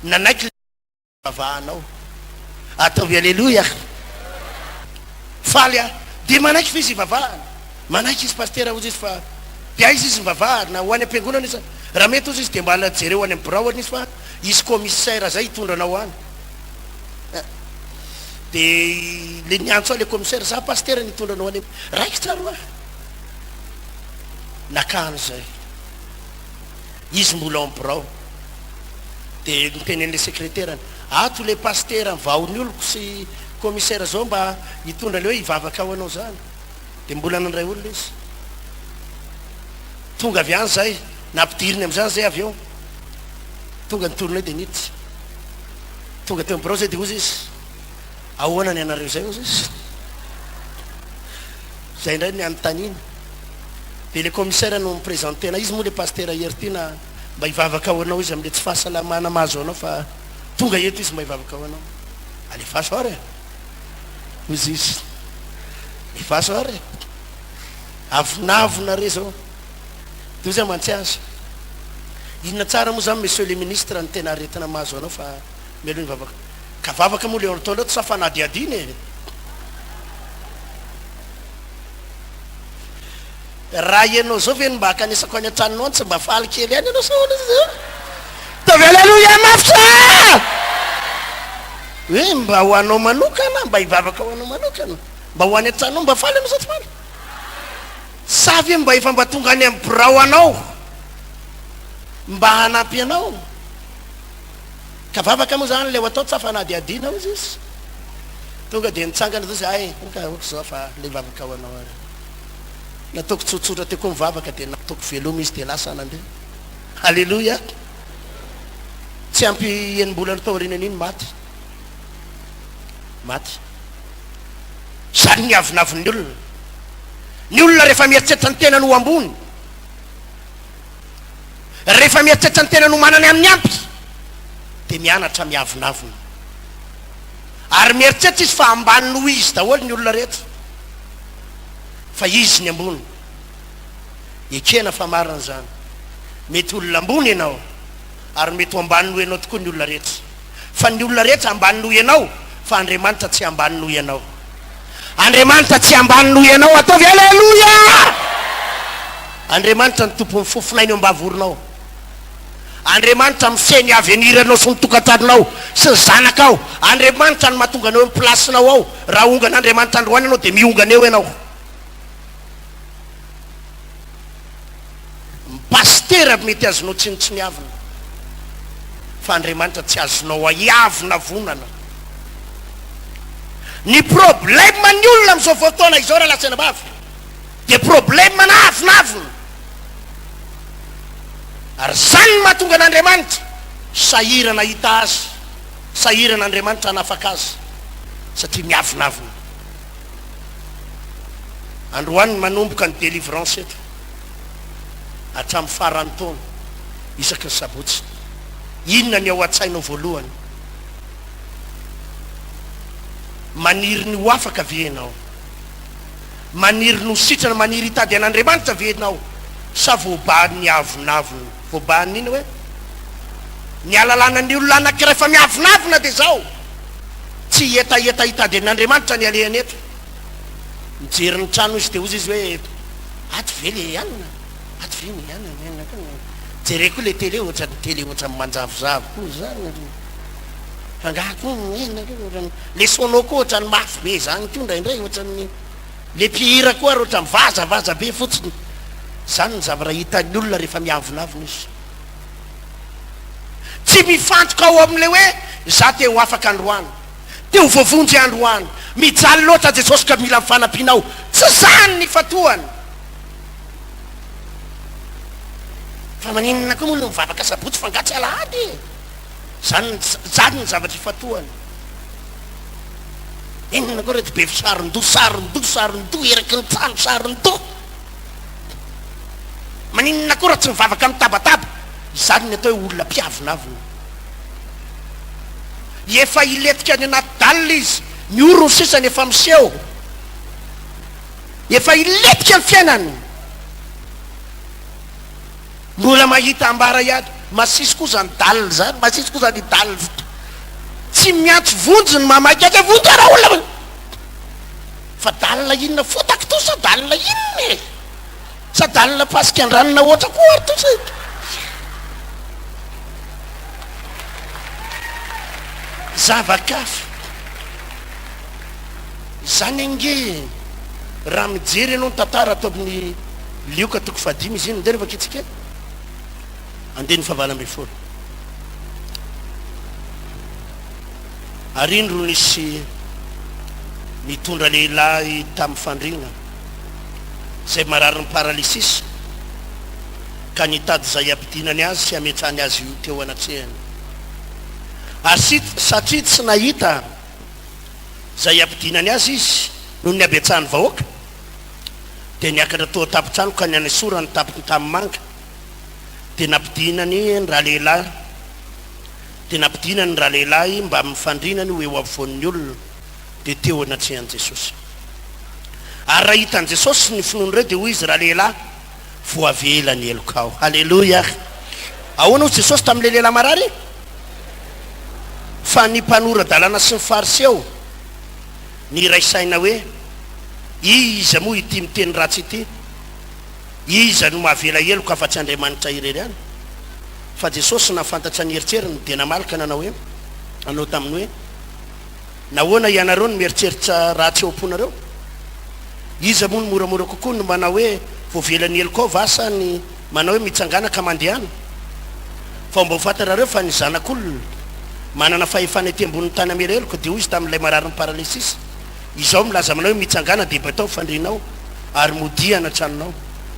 nanaiky vavahanao. Ataovy aleloia. Faly a dia manaiky fa izy ivavahana, manaiky izy pastera ozy izy, fa dia izy izy mivavahana ho any am-piangonana izy, raha mety ozy izy dia mba jereo any am-braony izy, fa izy commissaire zay hitondranao any. Dia le niantso le commissaire, za pastera nitondranao any, raiky tsaro nakany zay izy mbola ambrao. Dia nitenen'le secrétaire, ato le pastera vaony oloko sy commissaire zao mba hitondra le hoe hivavaka ao anao zany. Dia mbola nandray olona izy, tonga avy any zay nampidiriny am'zany zay avy eo, tonga nitorona dia niditra, tonga teo ambrao zay dia ozy izy, ahoana ny anareo zay ozy izy, zay indray ny anontaniana. Dia le commissaire no miprésentena izy moa le pastera hery na mba hivavaka ao anao izy am'le tsy fahasalamana mahazo anao, fa tonga eto izy mba hivavaka ao anao. Alefaso ary ozy izy, lefaso ary avinavina re zao. Dia ozy mantsy azy, inona tsara moa zany monsieur le ministre ny tena aretina mahazo anao, fa melo hivavaka, ka vavaka moa le ortoleo tsy safanadiadiny e. Raha ianao zao ve mba hakanesako any an-tranonao any, tsy mba faly kely any ianao sao ataovy aleloia mafy hoe mba ho anao manokana mba hivavaka ho anao manokana mba ho any an-tranao mba faly am'izao ty faly savy mba efa mba tonga any amin'ny birao anao mba hanampy anao ka vavaka moa zany le ho atao tsafanadiadina izy izy tonga de nitsangana zao zay ay ka ohatry zao fa le vavaka ho anao ary nataoko tsotsotra te koa mivavaka de nataoko veloma izy de lasa nandeha alleloia tsy ampy enim-bolana tao arinan'iny maty maty zany ny avinaviny olona ny olona rehefa mieritreritra ny tena no ambony rehefa mieritreritra ny tena no manany amin'ny ampy de mianatra miavinavina ary mieritreritra izy fa ambany no izy daholo ny olona rehetra fa izy ny ambony ekena fa marina zany mety olona ambony ianao ary mety ho ambany no ianao tokoa ny olona rehetra fa ny olona rehetra ambany no ianao fa Andriamanitra tsy ambany no ianao Andriamanitra tsy ambany no ianao ataovy aleloia Andriamanitra ny tompon'ny fofonainy eo ambavorinao Andriamanitra mifeny aveniranao sy ny tokantranonao sy ny zanakao Andriamanitra ny mahatonga anao amin'ny plasinao ao raha ongan'Andriamanitra androany ianao de miongana eo ianao mipastera mety azonao tsinitsiniavina fa Andriamanitra tsy azonao aiavina vonana ny problème ny olona am'izao fotoana izao raha lasena bavy de problème navinavina ary zany mahatonga an'Andriamanitra sahirana hita azy sahirana Andriamanitra hanafaka azy satria miavinavina androany manomboka ny délivrance eto hatramin'ny farany taona isaky ny sabotsy inona ny ao an-tsainao voalohany maniry ny ho afaka vienao maniry ny ho sitrana maniry hitady an'Andriamanitra vienao sa voabahany ny avinavina voabahany iny hoe ny alalana ny olona anakiray fa miavinavina de zao tsy etaeta hitady an'Andriamanitra ny alehany eto mijery ny trano izy de ozy izy hoe aty ve le ianina aty ve ny ianina jereko le télé ohatra ny télé ohatra manjavozavo koa zany fangako le sonao koa ohatra ny mafy be zany to indraindray ohatra ny le mpihira koa ary ohatra mivazavaza be fotsiny zany ny zavara hitan'ny olona rehefa miavinavina izy tsy mifantoka ao am'le hoe za te ho afaka androany te ho voavonjy androany mijaly loatra Jesosy ka mila mifanampianao tsy zany ny fatoany fa maninona koa moa no mivavaka sabotsy fangatsy alahady zany ny zavatra ifatoany inona koa rety be fisarin-do sarin-do eraky ny tsano sarin-do maninona koa raha tsy mivavaka amin'ny tabataba zany ny atao hoe olona mpiavinavina efa iletika any anaty dalina izy miorony sisany efa miseho efa iletika ny fiainany mbola mahita ambara ihany masisy koa zany dalina zany masisy koa zany dalina tsy miantso vonjy ny mamaky ake vonjy raha olona fa dalina inona fotaka to sa dalina inona e sa dalina pasika andranona ohatra koa ary to sa zavakafa zany ange raha mijery ianao ny tantara atao amin'ny lioka toko fadimy izy iny ndea rehefa kitsika andeha ny fahavala amby folo ary indro nisy mitondra lehilahy tamin'ny fandrina zay marary ny paralysisy ka nitady zay ampidinany azy sy ametrany azy io teo anatrehany satria tsy nahita zay ampidinany azy izy noho ny abetsahany vahoaka de niakatra tao tapitrano ka ny anesora ny tapiny tamin'ny manga de nampidinany raha lehilahy de nampidinany raha lehilahy mba mifandrinany hoe eo avoan'ny olona de teo anatrehan' Jesosy ary raha hitan' Jesosy ny finoany reo de hoy izy raha lehilahy voavela ny elokao halleloia ahoana ho Jesosy tamin'le lehilahy marary fa ny mpanora dalana sy ny fariseo ny raisaina hoe iza moa ity miteny ratsy ity iza no mahavela eloka afa-tsy Andriamanitra irery any fa Jesosy nafantatra ny eritseriny dia namalaka nanao hoe anao taminy hoe nahoana ianareo no mieritreritra raha tsy oamponareo iza moa ny moramora kokoa no manao hoe voavelany eloko vasa ny manao hoe mitsangana ka mandehana fa mba ho fantarareo fa ny zanak'olona manana fahefana ety ambon'ny tany amereloko dia hoy izy tamin'ilay marary ny paralysisy izao milaza manao hoe mitsangana dia batao fandrinao ary modiana tranonao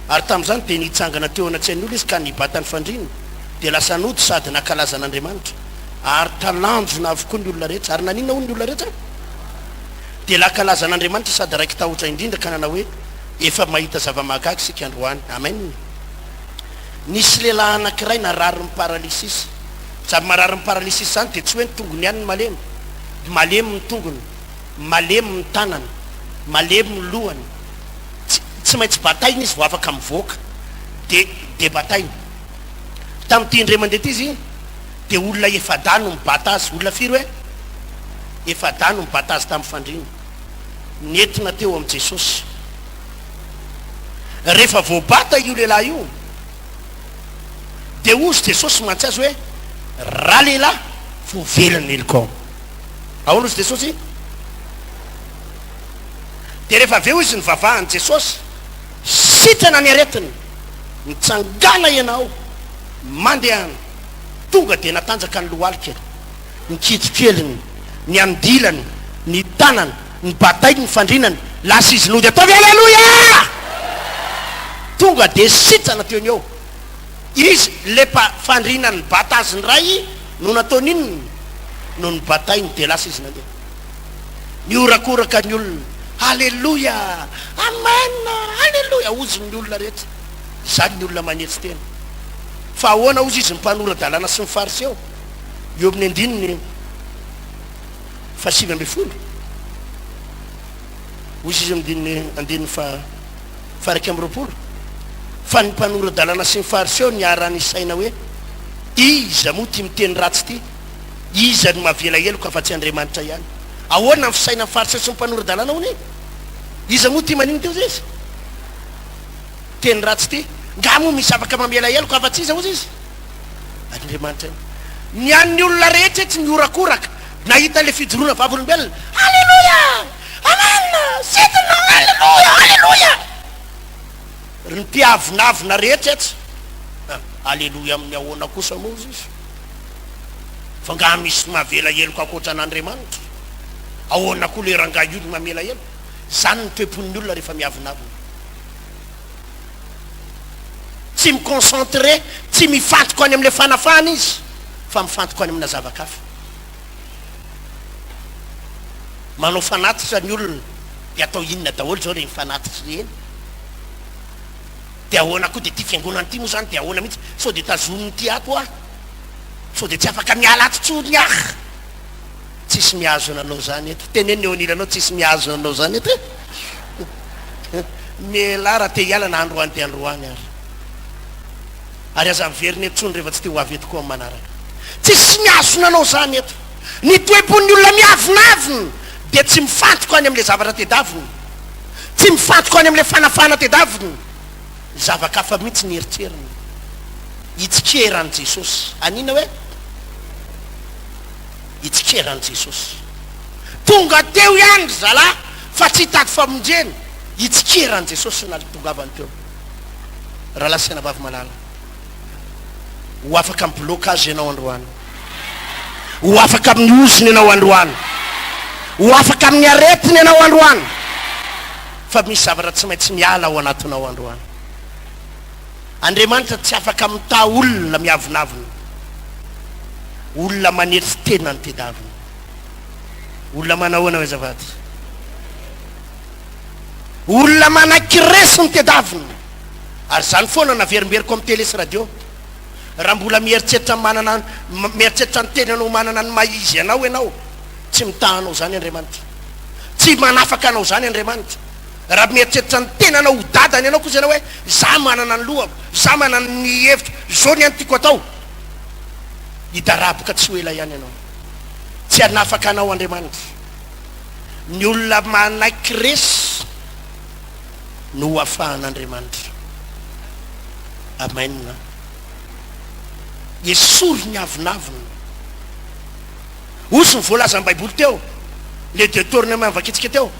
ary tamin'izany dia nitsangana teo anatsainyolo izy ka nibatany fandrina dia lasa nody sady nakalaza an'Andriamanitra ary talanjona avokoa ny olona rehetra ary naninona hoy ny olona rehetra dia lakalaza an'Andriamanitra sady raiky tahotra indrindra ka nanao hoe efa mahita zava-mahagaga sika androany amen. Nisy lehilahy anankiray narary ny paralysisy sady marary ny paralysisy zany dia tsy hoe ny tongony ihany ny malemy ny tongony, malemy ny tanany, malemy ny lohany, tsy maintsy batainy izy vao afaka mivoaka dia batainy tamin'ity indray mandeha ty izy dia olona efadano mibata azy olona firy hoe efadano mibata azy tamin'ny fandrina nentina teo amin'i Jesosy rehefa voabata io lehilahy io dia ozy Jesosy mantsy azy hoe raha lehilahy voavelany elikao ahoana ozy Jesosy dia rehefa aveo izy nivavahany Jesosy sitrana ny aretiny nitsangana ianao mandehana tonga dia natanjaka ny lohalika ny kitrokeliny ny andilany ny tanany ny batainy ny fandrinany lasa izy nody ataovy aleloia tonga dia sitrana teo ny eo izy lepa fandrinany ny bata azy ny ray no nataon'inony no ny batainy dia lasa izy nandeha niorakoraka ny olona aleloia amen aleloia ozy ny olona rehetra zany ny olona manetsy tena fa ahoana ozy izy mimpanorad-dalàna sy ny fariseo eo amin'ny andininy 7:10 ozy izy amdininy andininy 1:20 fa ny mpanorad-dalàna sy ny fariseo ny arany saina hoe iza moa ty miteny ratsy ty iza ny mavela eloko afa-tsy Andriamanitra ihany ahoana ny fisaina ny fariseo sy ny mpanorad-dalàna hony iza moa ty maniny teo izy teny ratsy ty nga moa misy afaka mamela eloko afa-tsy iza ozy izy Andriamanitra ny an'ny olona rehetra tsy ny orakoraka nahita le fijoroana vavolombelona aleloia amen sitina aleloia aleloia ny mpiavinavina rehetra etsy aleloia amin'ny ahoana kosa moa izy izy fa nga misy mavela eloko akoatra an'Andriamanitra ahoana koa le ranga io ny mamela eloko zany ny toepon'ny olona rehefa miavinavina tsy miconcentre tsy mifantoko any amin'ilay fanafahana izy fa mifantoko any amina zavakafa manao fanatitra ny olona dia atao inona daholo zao le mifanatitra reny dia ahoana koa dia ty fiangonana ty moa zany dia ahoana mihitsy sao dia tazoniny ty ato ah sao dia tsy afaka miala atotsony ah tsisy mihazo nanao zany eto teneny eo anilanao tsisy mihazo nanao zany eto miala raha te hiala na androany dia androany ary aza miveriny etsony rehefa tsy te ho avy eto koa manaraka tsisy mihazo nanao zany eto ny toepon'ny olona miavinaviny dia tsy mifantoko any amin'ilay zavatra tedaviny tsy mifantoko any amin'ilay fanafana tedaviny zavakafa mihitsy ny eritseriny itsikeran' Jesosy anina hoe itsikeran' Jesosy tonga teo ihany zalahy fa tsy hitady famonjeny itsikeran' Jesosy na tongavany teo raha lasina vavy malala ho afaka amin'ny blocage ianao androany ho afaka amin'ny oziny ianao androany ho afaka amin'ny aretiny ianao androany fa misy zavatra tsy maintsy miala ao anatinao androany Andriamanitra tsy afaka mita olona miavinavina olona manetsy tena ny tedavina olona manahoana hoe zavady olona manan-kiresy ny tedavina ary zany foana naverimberiko amin'ny télé sy radio raha mbola mieritreritra manana mieritreritra ny tenanao manana ny maizy anao ianao tsy mitahanao zany Andriamanitra tsy manafaka anao zany Andriamanitra raha mieritreritra ny tenanao ho dadany ianao koa izy anao hoe za manana ny lohako za manana ny hevitra zao ny any tiako atao hidaraboka tsy ho ela ihany ianao tsy hanafaka anao Andriamanitra ny olona manaiky resy no ho afahan'Andriamanitra amen esory ny avinavina osy ny voalazany baiboly teo le Deutéronome vakitsika teo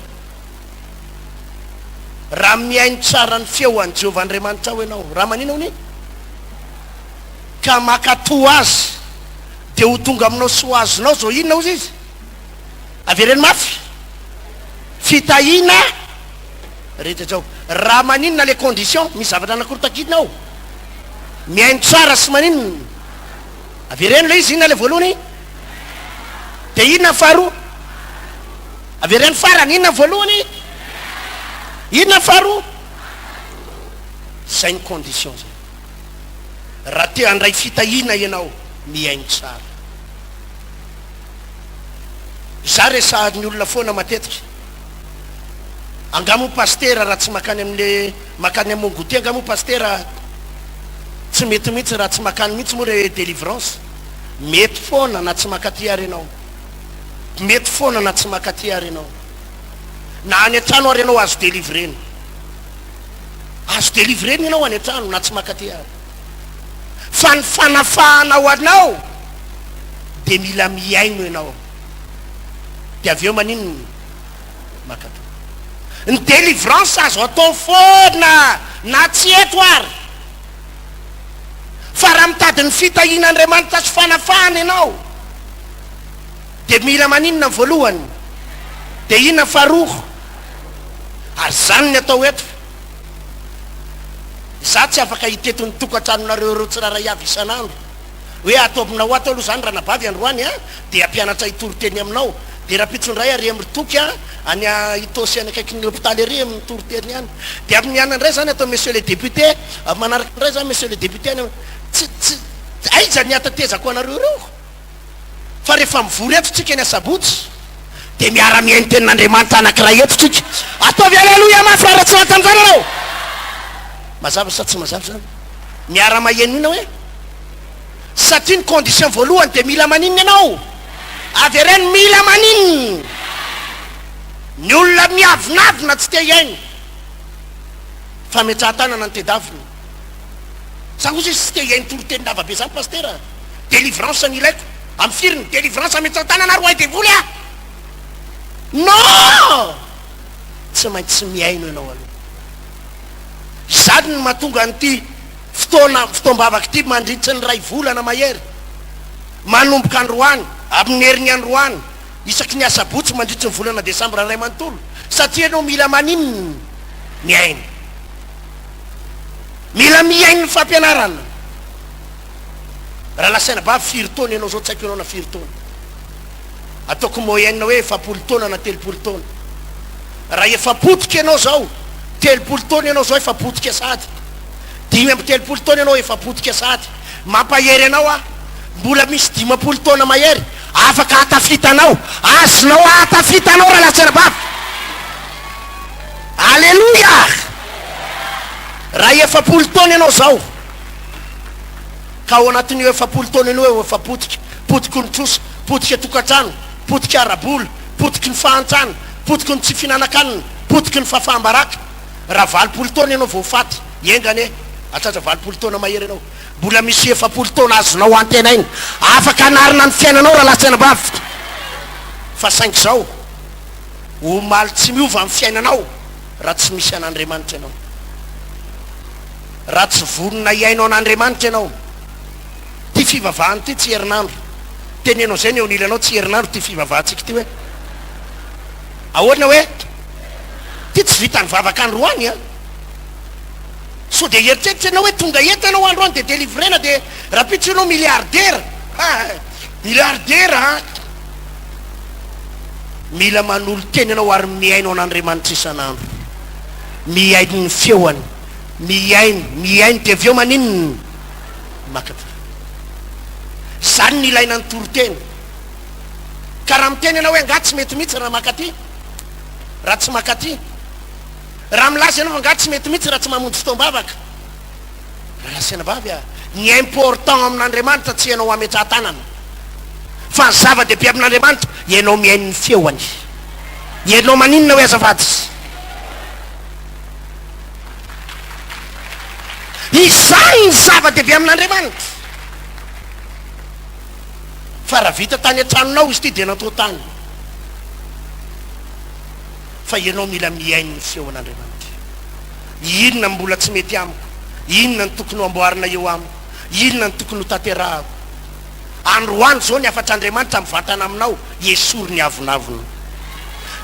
raha miaino tsara ny feo any Jehovah Andriamanitra ao ianao raha manino hony ka makatoa azy de ho tonga aminao sy ho azonao zao inona ozy izy avereny mafy fitahina rehetra zao raha maninona le condition misy zavatra anakorotakidina ao miaino tsara sy maninona avereny le izy inona le voalohany de inona faharoa avereny farany inona voalohany inona faharoa zay ny condition zay raha te handray fitahina ianao miaino tsara za resahany olona foana matetika angamo pastera raha tsy makany am'le makany amongoty angamo pastera tsy mety mihitsy raha tsy makany mihitsy moa re délivrance mety foana na tsy makaty ary ianao mety foana na tsy makaty ary ianao na any an-trano ary ianao azo délivreny ianao any an-trano na tsy makaty ary fa ny fanafahanao anao de mila miaino ianao de avy eo manino makato ny délivrance azo atao foana na tsy eto ary fa raha mitady ny fitahina Andriamanitra sy fanafahana ianao de mila maninona voalohany de inona faharoa ary zany ny atao eto za tsy afaka hiteto ny tokantranonareo reo tsy raha avy isan'andro hoe ataobinao ato aloha zany raha nabavy androany a de ampianatra hitoriteny aminao de raha pitsondray ary amritoky a any hitosy any akaiky ny hôpitaly ary amitoriteny any de amin'ny anandray zany atao monsieur le député manaraka ndray zany monsieur le député any tsy aiza ny atatezako anareo reo fa rehefa mivory eto tsika ny asabotsy de miara-miaino tenin'Andriamanitra anakiraha eto tsika ataovy aleloia mafaratsy tam'zany anao mazava sa tsy mazava zany miara-maheno ina hoe satria ny condition voalohany de mila maninona ianao avereny mila maninona ny olona miavinavina tsy te iaino fa metsaha-tanana ny tedavina sa ozy izy tsy te iaino toroteny lavabe zany pastera délivrance ny ilaiko amy firiny délivrance metsaha-tanana roay devoly a non tsy maintsy tsy miaino ianao aloha zany ny mahatonga an'ity fotoam-bavaka ity mandritsy ny ray volana mahery manomboka androany amin'ny heriny androany isaky ny asabotsy mandritsy ny volana desambra ray manontolo satria anao mila maninona miaino ny fampianarana raha lasaina bavy firy-taona ianao zao tsy haiko ianao na firy-taona ataoko moyenne hoe 7 taona na 3 taona raha efa potika ianao zao 3 taona ianao zao efa potika sady 3 taona ianao efa potika sady mampahery anao a mbola misy 10 taona mahery afaka atafitanao azonao atafitanao raha lasaina bavy alleluia raha efa 10 taona ianao zao ka ao anatin'io efa 10 taona ianao eo efa potiky ny trosa potiky atokantrano potiky araboly potiky ny fahantrano potiky ny tsy finanankanina potiky ny fahafahambaraka raha 20 taona ianao vao faty iengany e atratra 20 taona mahery ianao mbola misy efa 10 taona azonao antenainy afaka anarina ny fiainanao raha lasaina bavy fa saingy zao ho maly tsy miova amin'ny fiainanao raha tsy misy an'Andriamanitra ianao raha tsy vonona iainao an'Andriamanitra ianao ty fivavahany ty tsy herinandro tenenao zay ny eo nilanao tsy herinandro ty fivavahantsika ty hoe ahoana hoe ty tsy vitany vavaka androany a so de heritreritra anao hoe tonga eto anao androany de délivrena de raha pitso anao milliardaire milliardaire mila manolo teny anao ary miaino an'Andriamanitra isan'andro miaino ny feoany miaino de avy eo maninona makata zany ny ilaina ny toroteny ka raha miteny anao hoe nga tsy mety mihitsy raha makaty raha tsy makaty raha milaza anao fa nga tsy mety mihitsy raha tsy mamonjy fotoam-bavaka raha lasaina bavy a ny important amin'Andriamanitra tsy ianao ametsaha-tanana fa ny zava-dehibe amin'Andriamanitra ianao miaino ny feoany ianao maninona hoe azavady izany ny zava-dehibe amin'Andriamanitra raha vita tany an-tranonao izy ty dia natao tany fa ianao mila miainy ny feon'Andriamanitra. Inona mbola tsy mety amiko, inona ny tokony amboarina eo amiko, inona ny tokony ho tanterahako. Androany zao ny afatr'Andriamanitra mivantana aminao esory ny avinavina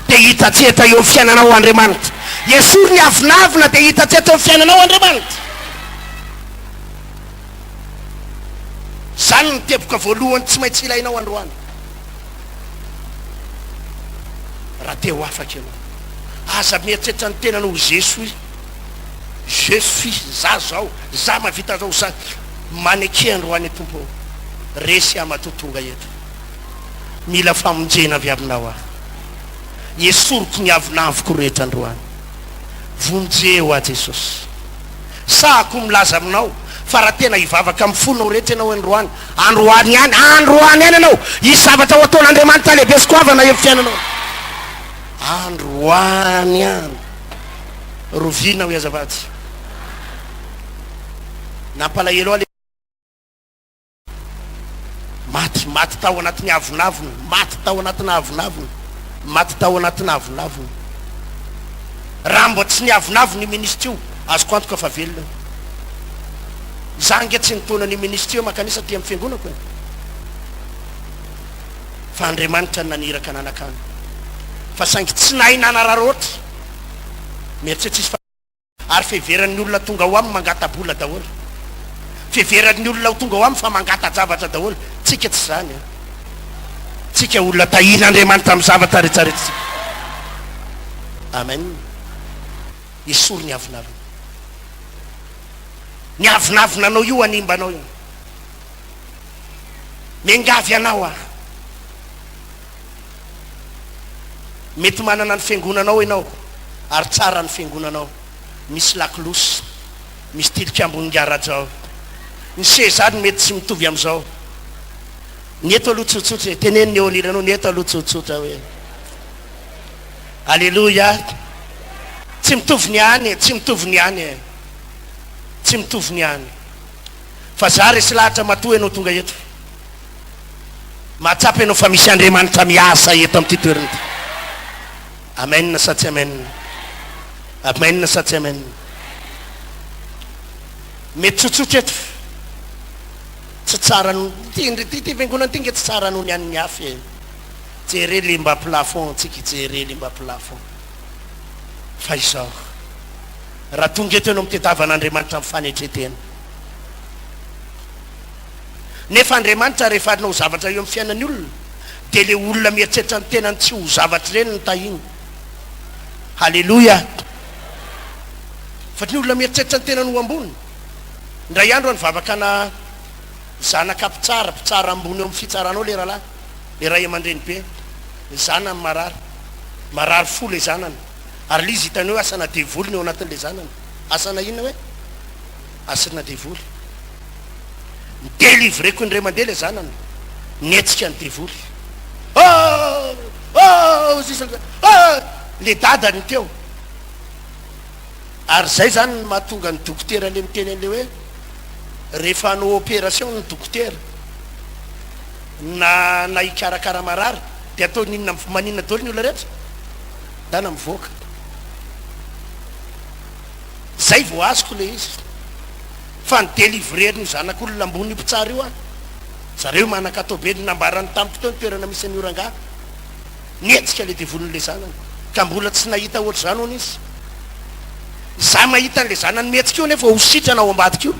dia hitatsehatra eo fiainanao Andriamanitra. Esory ny avinavina dia hitatsehatra eo fiainanao Andriamanitra. Zany ny teboka voalohany tsy maintsy ilainao androany raha te ho afaka ianao. Aza mieritreritra ny tenanao Jesosy, Jesosy za zao, za mavita zao, za maneke androany tompo resy amatotonga eto. Mila famonjena avy aminao aho. Esoriko ny avinaviko rehetra androany. Vonjeo a Jesosy. Sahako milaza aminao fa raha tena hivavaka amin'ny fonao rehetra ianao androany, androany ihany ianao isy zavatra ho ataon'Andriamanitra lehibe sy koavana eo fiainanao. Androany ihany. Rovina ho azafady. Nampalahelo ale maty tao anatin'ny avinavina, maty tao anatin'ny avinavina, maty tao anatin'ny avinavina. Raha mbo tsy ny avinavina ny ministra io azoko antoka fa velona. Za nge tsy nitona ny ministra io makanisa ty amin'ny fiangonako fa Andriamanitra ny naniraka nanakany. Fa saingy tsy nahay nanararoatra mieritreritra fa ary fiheveran'ny olona tonga ho aminy mangata-bola daholo, fiheveran'ny olona tonga ho aminy fa mangata-javatra daholo. Tsika tsy zany tsika olona tahin'Andriamanitra amin'ny zavatra rehetrarehetra. Amen. Esory ny avinavina. Ny avinavinanao io animbanao io. Mengavy anao ah. Mety manana ny fiangonanao ianao ary tsara ny fiangonanao, misy lakilosy, misy tilikambo ngarajao, ny sezany mety tsy mitovy amin'izao. Ny eto aloha tsotsotra teneniny eo aniranao, ny eto aloha tsotsotra hoe alleluia. Tsy mitovy ny any, tsy mitovy ny any, tsy mitovy ny any. Fa za resy lahatra matoa ianao tonga eto, mahatsapa ianao fa misy Andriamanitra miasa eto amin'ity toerana ity. Amen sa tsy amen? Amen sa tsy amen? Mety tsotsotra eto tsy tsara ty fiangonana ty nge tsy tsara noho ny an'ny hafa e. Jere limba plafond tsika, jere limba plafond. Fa izao raha tonga eto ianao mitetavan'Andriamanitra mifanetretena, nefa Andriamanitra rehefa anao zavatra eo amin'ny fiainan'ny olona dia le olona mieritreritra ny tenany tsy ho zavatra ireny ny tahiny. Halleluja. Fa ny olona mieritreritra ny tenany ho ambony. Ndray andro ny vavakana zanaka mpitsara ambony eo amin'ny fitsaranao le rahalahy, le ray aman-dreny be, zanany marary fo le zanany, ary le izy hitany hoe asana devoly ny eo anatin'le zanany. Asana inona hoe? Asana devoly. Delivreko indray mandeha le zanany, netsika ny devoly. Le dadany teo. Ary zay zany mahatonga ny dokotera le miteny an'le hoe rehefa hanao opération ny dokotera na hikarakara marary dia atao maninona daholo ny olona rehetra dana mivoaka. Zay vao azoko le izy fa ny delivreny zanak'olona ambony mpitsara io a, zareo manakatao be nambarany tamiko teo ny toerana misy ny oranga nietsika le devolon'le zanany ka mbola tsy nahita ohatry zany hono izy. Za mahita an'le zanany mihetsika io nefa ho sitrana ao ambadika io.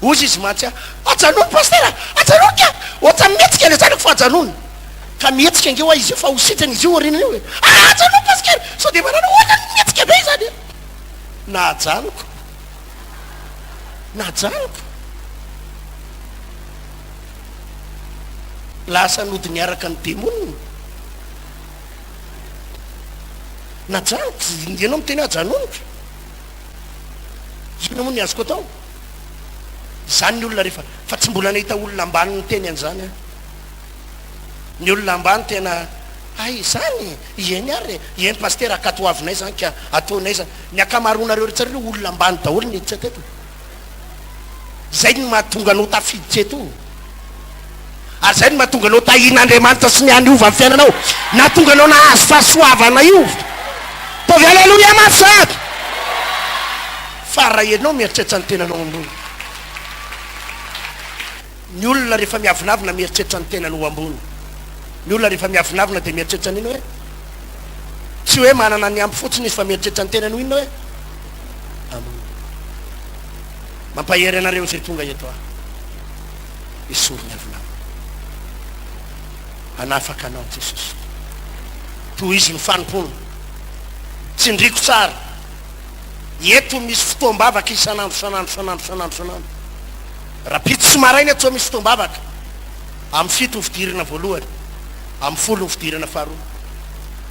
Ozy izy mantsy ajanony pastera, ajanony ka ohatra mihetsika le zanako fa ajanony ka mihetsika nge hoa izy io fa ho sitrana izy io orinana io hoe ajanony pastera sao dia manana ohatra mihetsika be zany na ajanoko, na ajanoko. Lasa nody niaraka ny demonina na janoko. Ianao miteny ajanoniko ina moa ny azoko atao zany ny olona rehefa fa tsy mbola nahita olona ambany ny teny an'izany a. Ny olona ambany tena ay zany ieny ary eny pastera akatoavinay zany ka ataonay zany. Ny akamaronareo rehetra reo olona ambany daholo ny hiditra teto. Zay ny mahatonga anao tafiditra eto. azay ny mahatonga anao tahin'andriamanitra sy ny aniova amin'ny fiainanao nahatonga anao nahazo fahasoavana io tovy aleloia matsaka fa raha ianao mieritreritra ny tenanao ambony ny olona rehefa miavinavina mieritreritra ny tenanao ambony ny olona rehefa miavinavina dia mieritreritra n'ino hoe tsy hoe manana ny ampy fotsiny izy fa mieritreritra ny tenanao inona hoe ambony mampahery anareo zay tonga eto ah isory ny avinavina anafaka anao jesosy toy izy ny fanompona tsy ndriko tsara eto misy fotoam-bavaka isanandro raha pito sy maraina eto misy fotoam-bavaka amin'ny fito ny fidirana voalohany amin'ny folo ny fidirana faharoa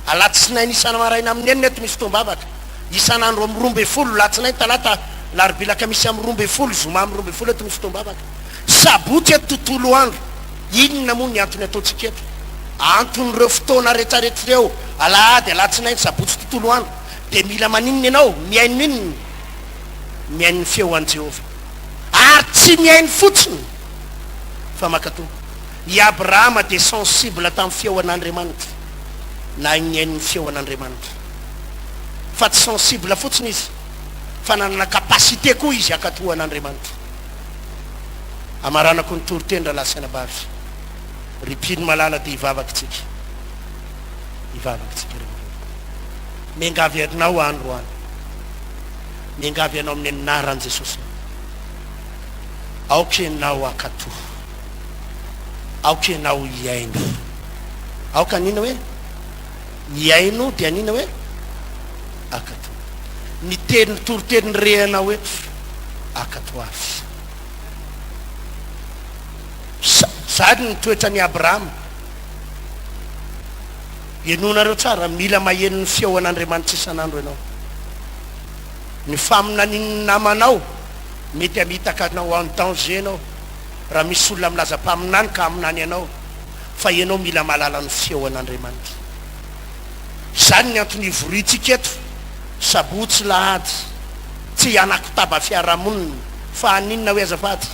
alatsinainy isana maraina amin'ny enina eto misy fotoam-bavaka isanandro amin'ny roambe folo latsinainy talata larobilaka misy amin'ny roambe folo zoma amin'ny roambe folo eto misy fotoam-bavaka sabotsy eto tontolo andro inona moa ny antony ataontsika eto anton'ireo fotoana rehetrarehetrareo alahady alatsinainy sabotsy tontolo andro dia mila maninona ianao miaino inony miainony feo an' Jehova ary tsy miainy fotsiny fa makato i Abrahama dia sensible tamin'ny feo an'Andriamanitra na ignain'ny feo an'Andriamanitra fa tsy sensible fotsiny izy fa nanana kapasité koa izy akatoa an'Andriamanitra amaranako ny toritendra lasaina bavy ripiny malala dia ivavakytsika miangavy anao andro any miangavy anao amin'ny anaran' Jesosy aoka ianao akato aoka ianao iaino aoka anina hoe iaino dia anina hoe akato ny teniny toriteny rehanao eto akato avy sady ny toetra ny Abrahama ianonareo tsara mila mahenony feo an'Andriamanitra isan'andro ianao ny faminanin'ny namanao mety amitaka anao en danger anao raha misy olona milaza-paminany ka aminany ianao fa ianao mila malala ny feo an'Andriamanitra zany ny antony ivoritsika eto sabotsy lahady tsy hianan-kitaba fiarahamonina fa aninona hoe azafady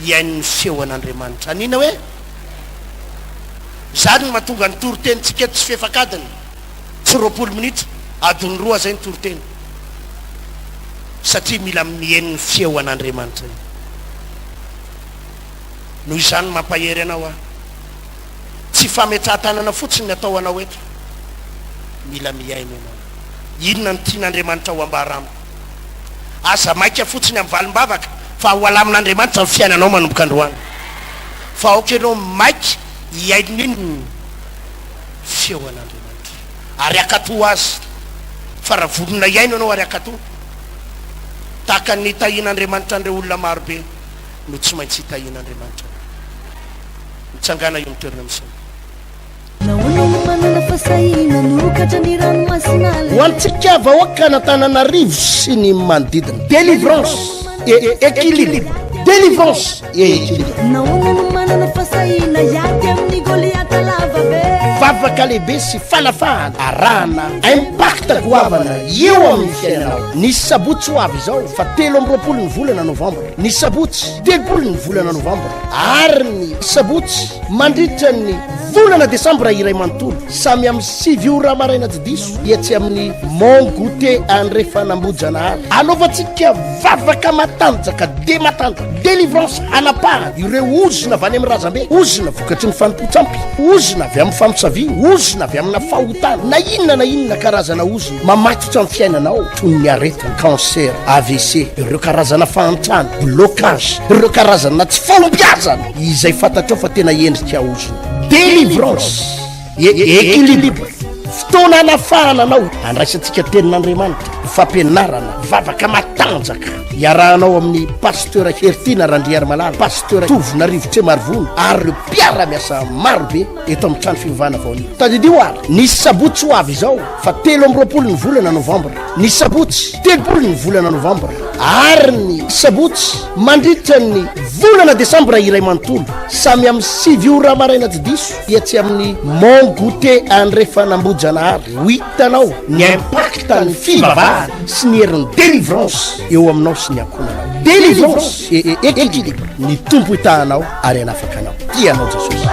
iain'ny feo an'Andriamanitra anina hoe zany ny mahatonga ny toriteny-tsika eto tsy fefakadiny tsy 20 minitra adiny 2 zay ny toriteny satria mila mihain'ny feo an'Andriamanitra noho izany mampahery anao ah tsy fametraha-tanana fotsiny ny atao anao eto mila miaino anao inona ny tian'Andriamanitra ho ambaramiko aza maika fotsiny amin'ny valim-bavaka fa ho alamin'Andriamanitra ny fiainanao manomboka androany fa aoka ianao maika iainoniny feo an'Andriamanitra ary akato azy fa raha volona iaino anao ary akato tahaka ny tahin'Andriamanitra andreo olona marobe no tsy maintsy hitahin'Andriamanitra mitsangana io mitoerana misy ho antsika vahoaka n'Antananarivo sy ny manodidina délivrance et équilibre délivrance et équilibre vavaka lehibe sy falafahana arahana impacta goavana eo amin'ny fiainanao nisy sabotsy ho avy izao fa 13 ny volana novambra nisy sabotsy 13 ny volana novambra ary ny sabotsy mandritra ny volana desambra iray manontolo samy amin'ny 7 ora maraina tsy diso dia tsy amin'ny Mont Goûter andre fanambojana anaovantsika vavaka matanjaka de matanjaka délivrance anapahana ireo ozona avy any amin'ny razambe ozona vokatry ny fanompo-tsampy ozona avy amin'ny famosavia ozona avy amina fahotana na inona karazana ozona mamatotra amin'ny fiainanao toy ny aretina cancer AVC ireo karazana fahantrana blocage ireo karazana tsy fahombiazana izay fantatrao fa tena endrika ozona délivrance équilibre fotoana anafahana anao andraisantsika tenin'Andriamanitra fampianarana vavaka matanjaka iarahanao amin'ny pasteur Hertina Randriary Malala pasteur Tovina Rivotre Marivony ary ireo mpiara-miasa marobe eto amin'ny trano fivavahana vaonio tadidio ary nisy sabotsy ho avy izao fa 13 ny volana novambra nisy sabotsy 13 ny volana novambra ary ny sabotsy mandritra ny volana desambra iray manontolo samy amin'ny 7 ora maraina tsy diso dia tsy amin'ny Mont Goûter andre fanambojanaary ho hitanao ny impacta ny fivavahana sy ny herin'ny délivrance eo aminao sy ny ankonanao délivrance et équilibre ny tompo itahanao ary anafaka anao tianao Jesosy.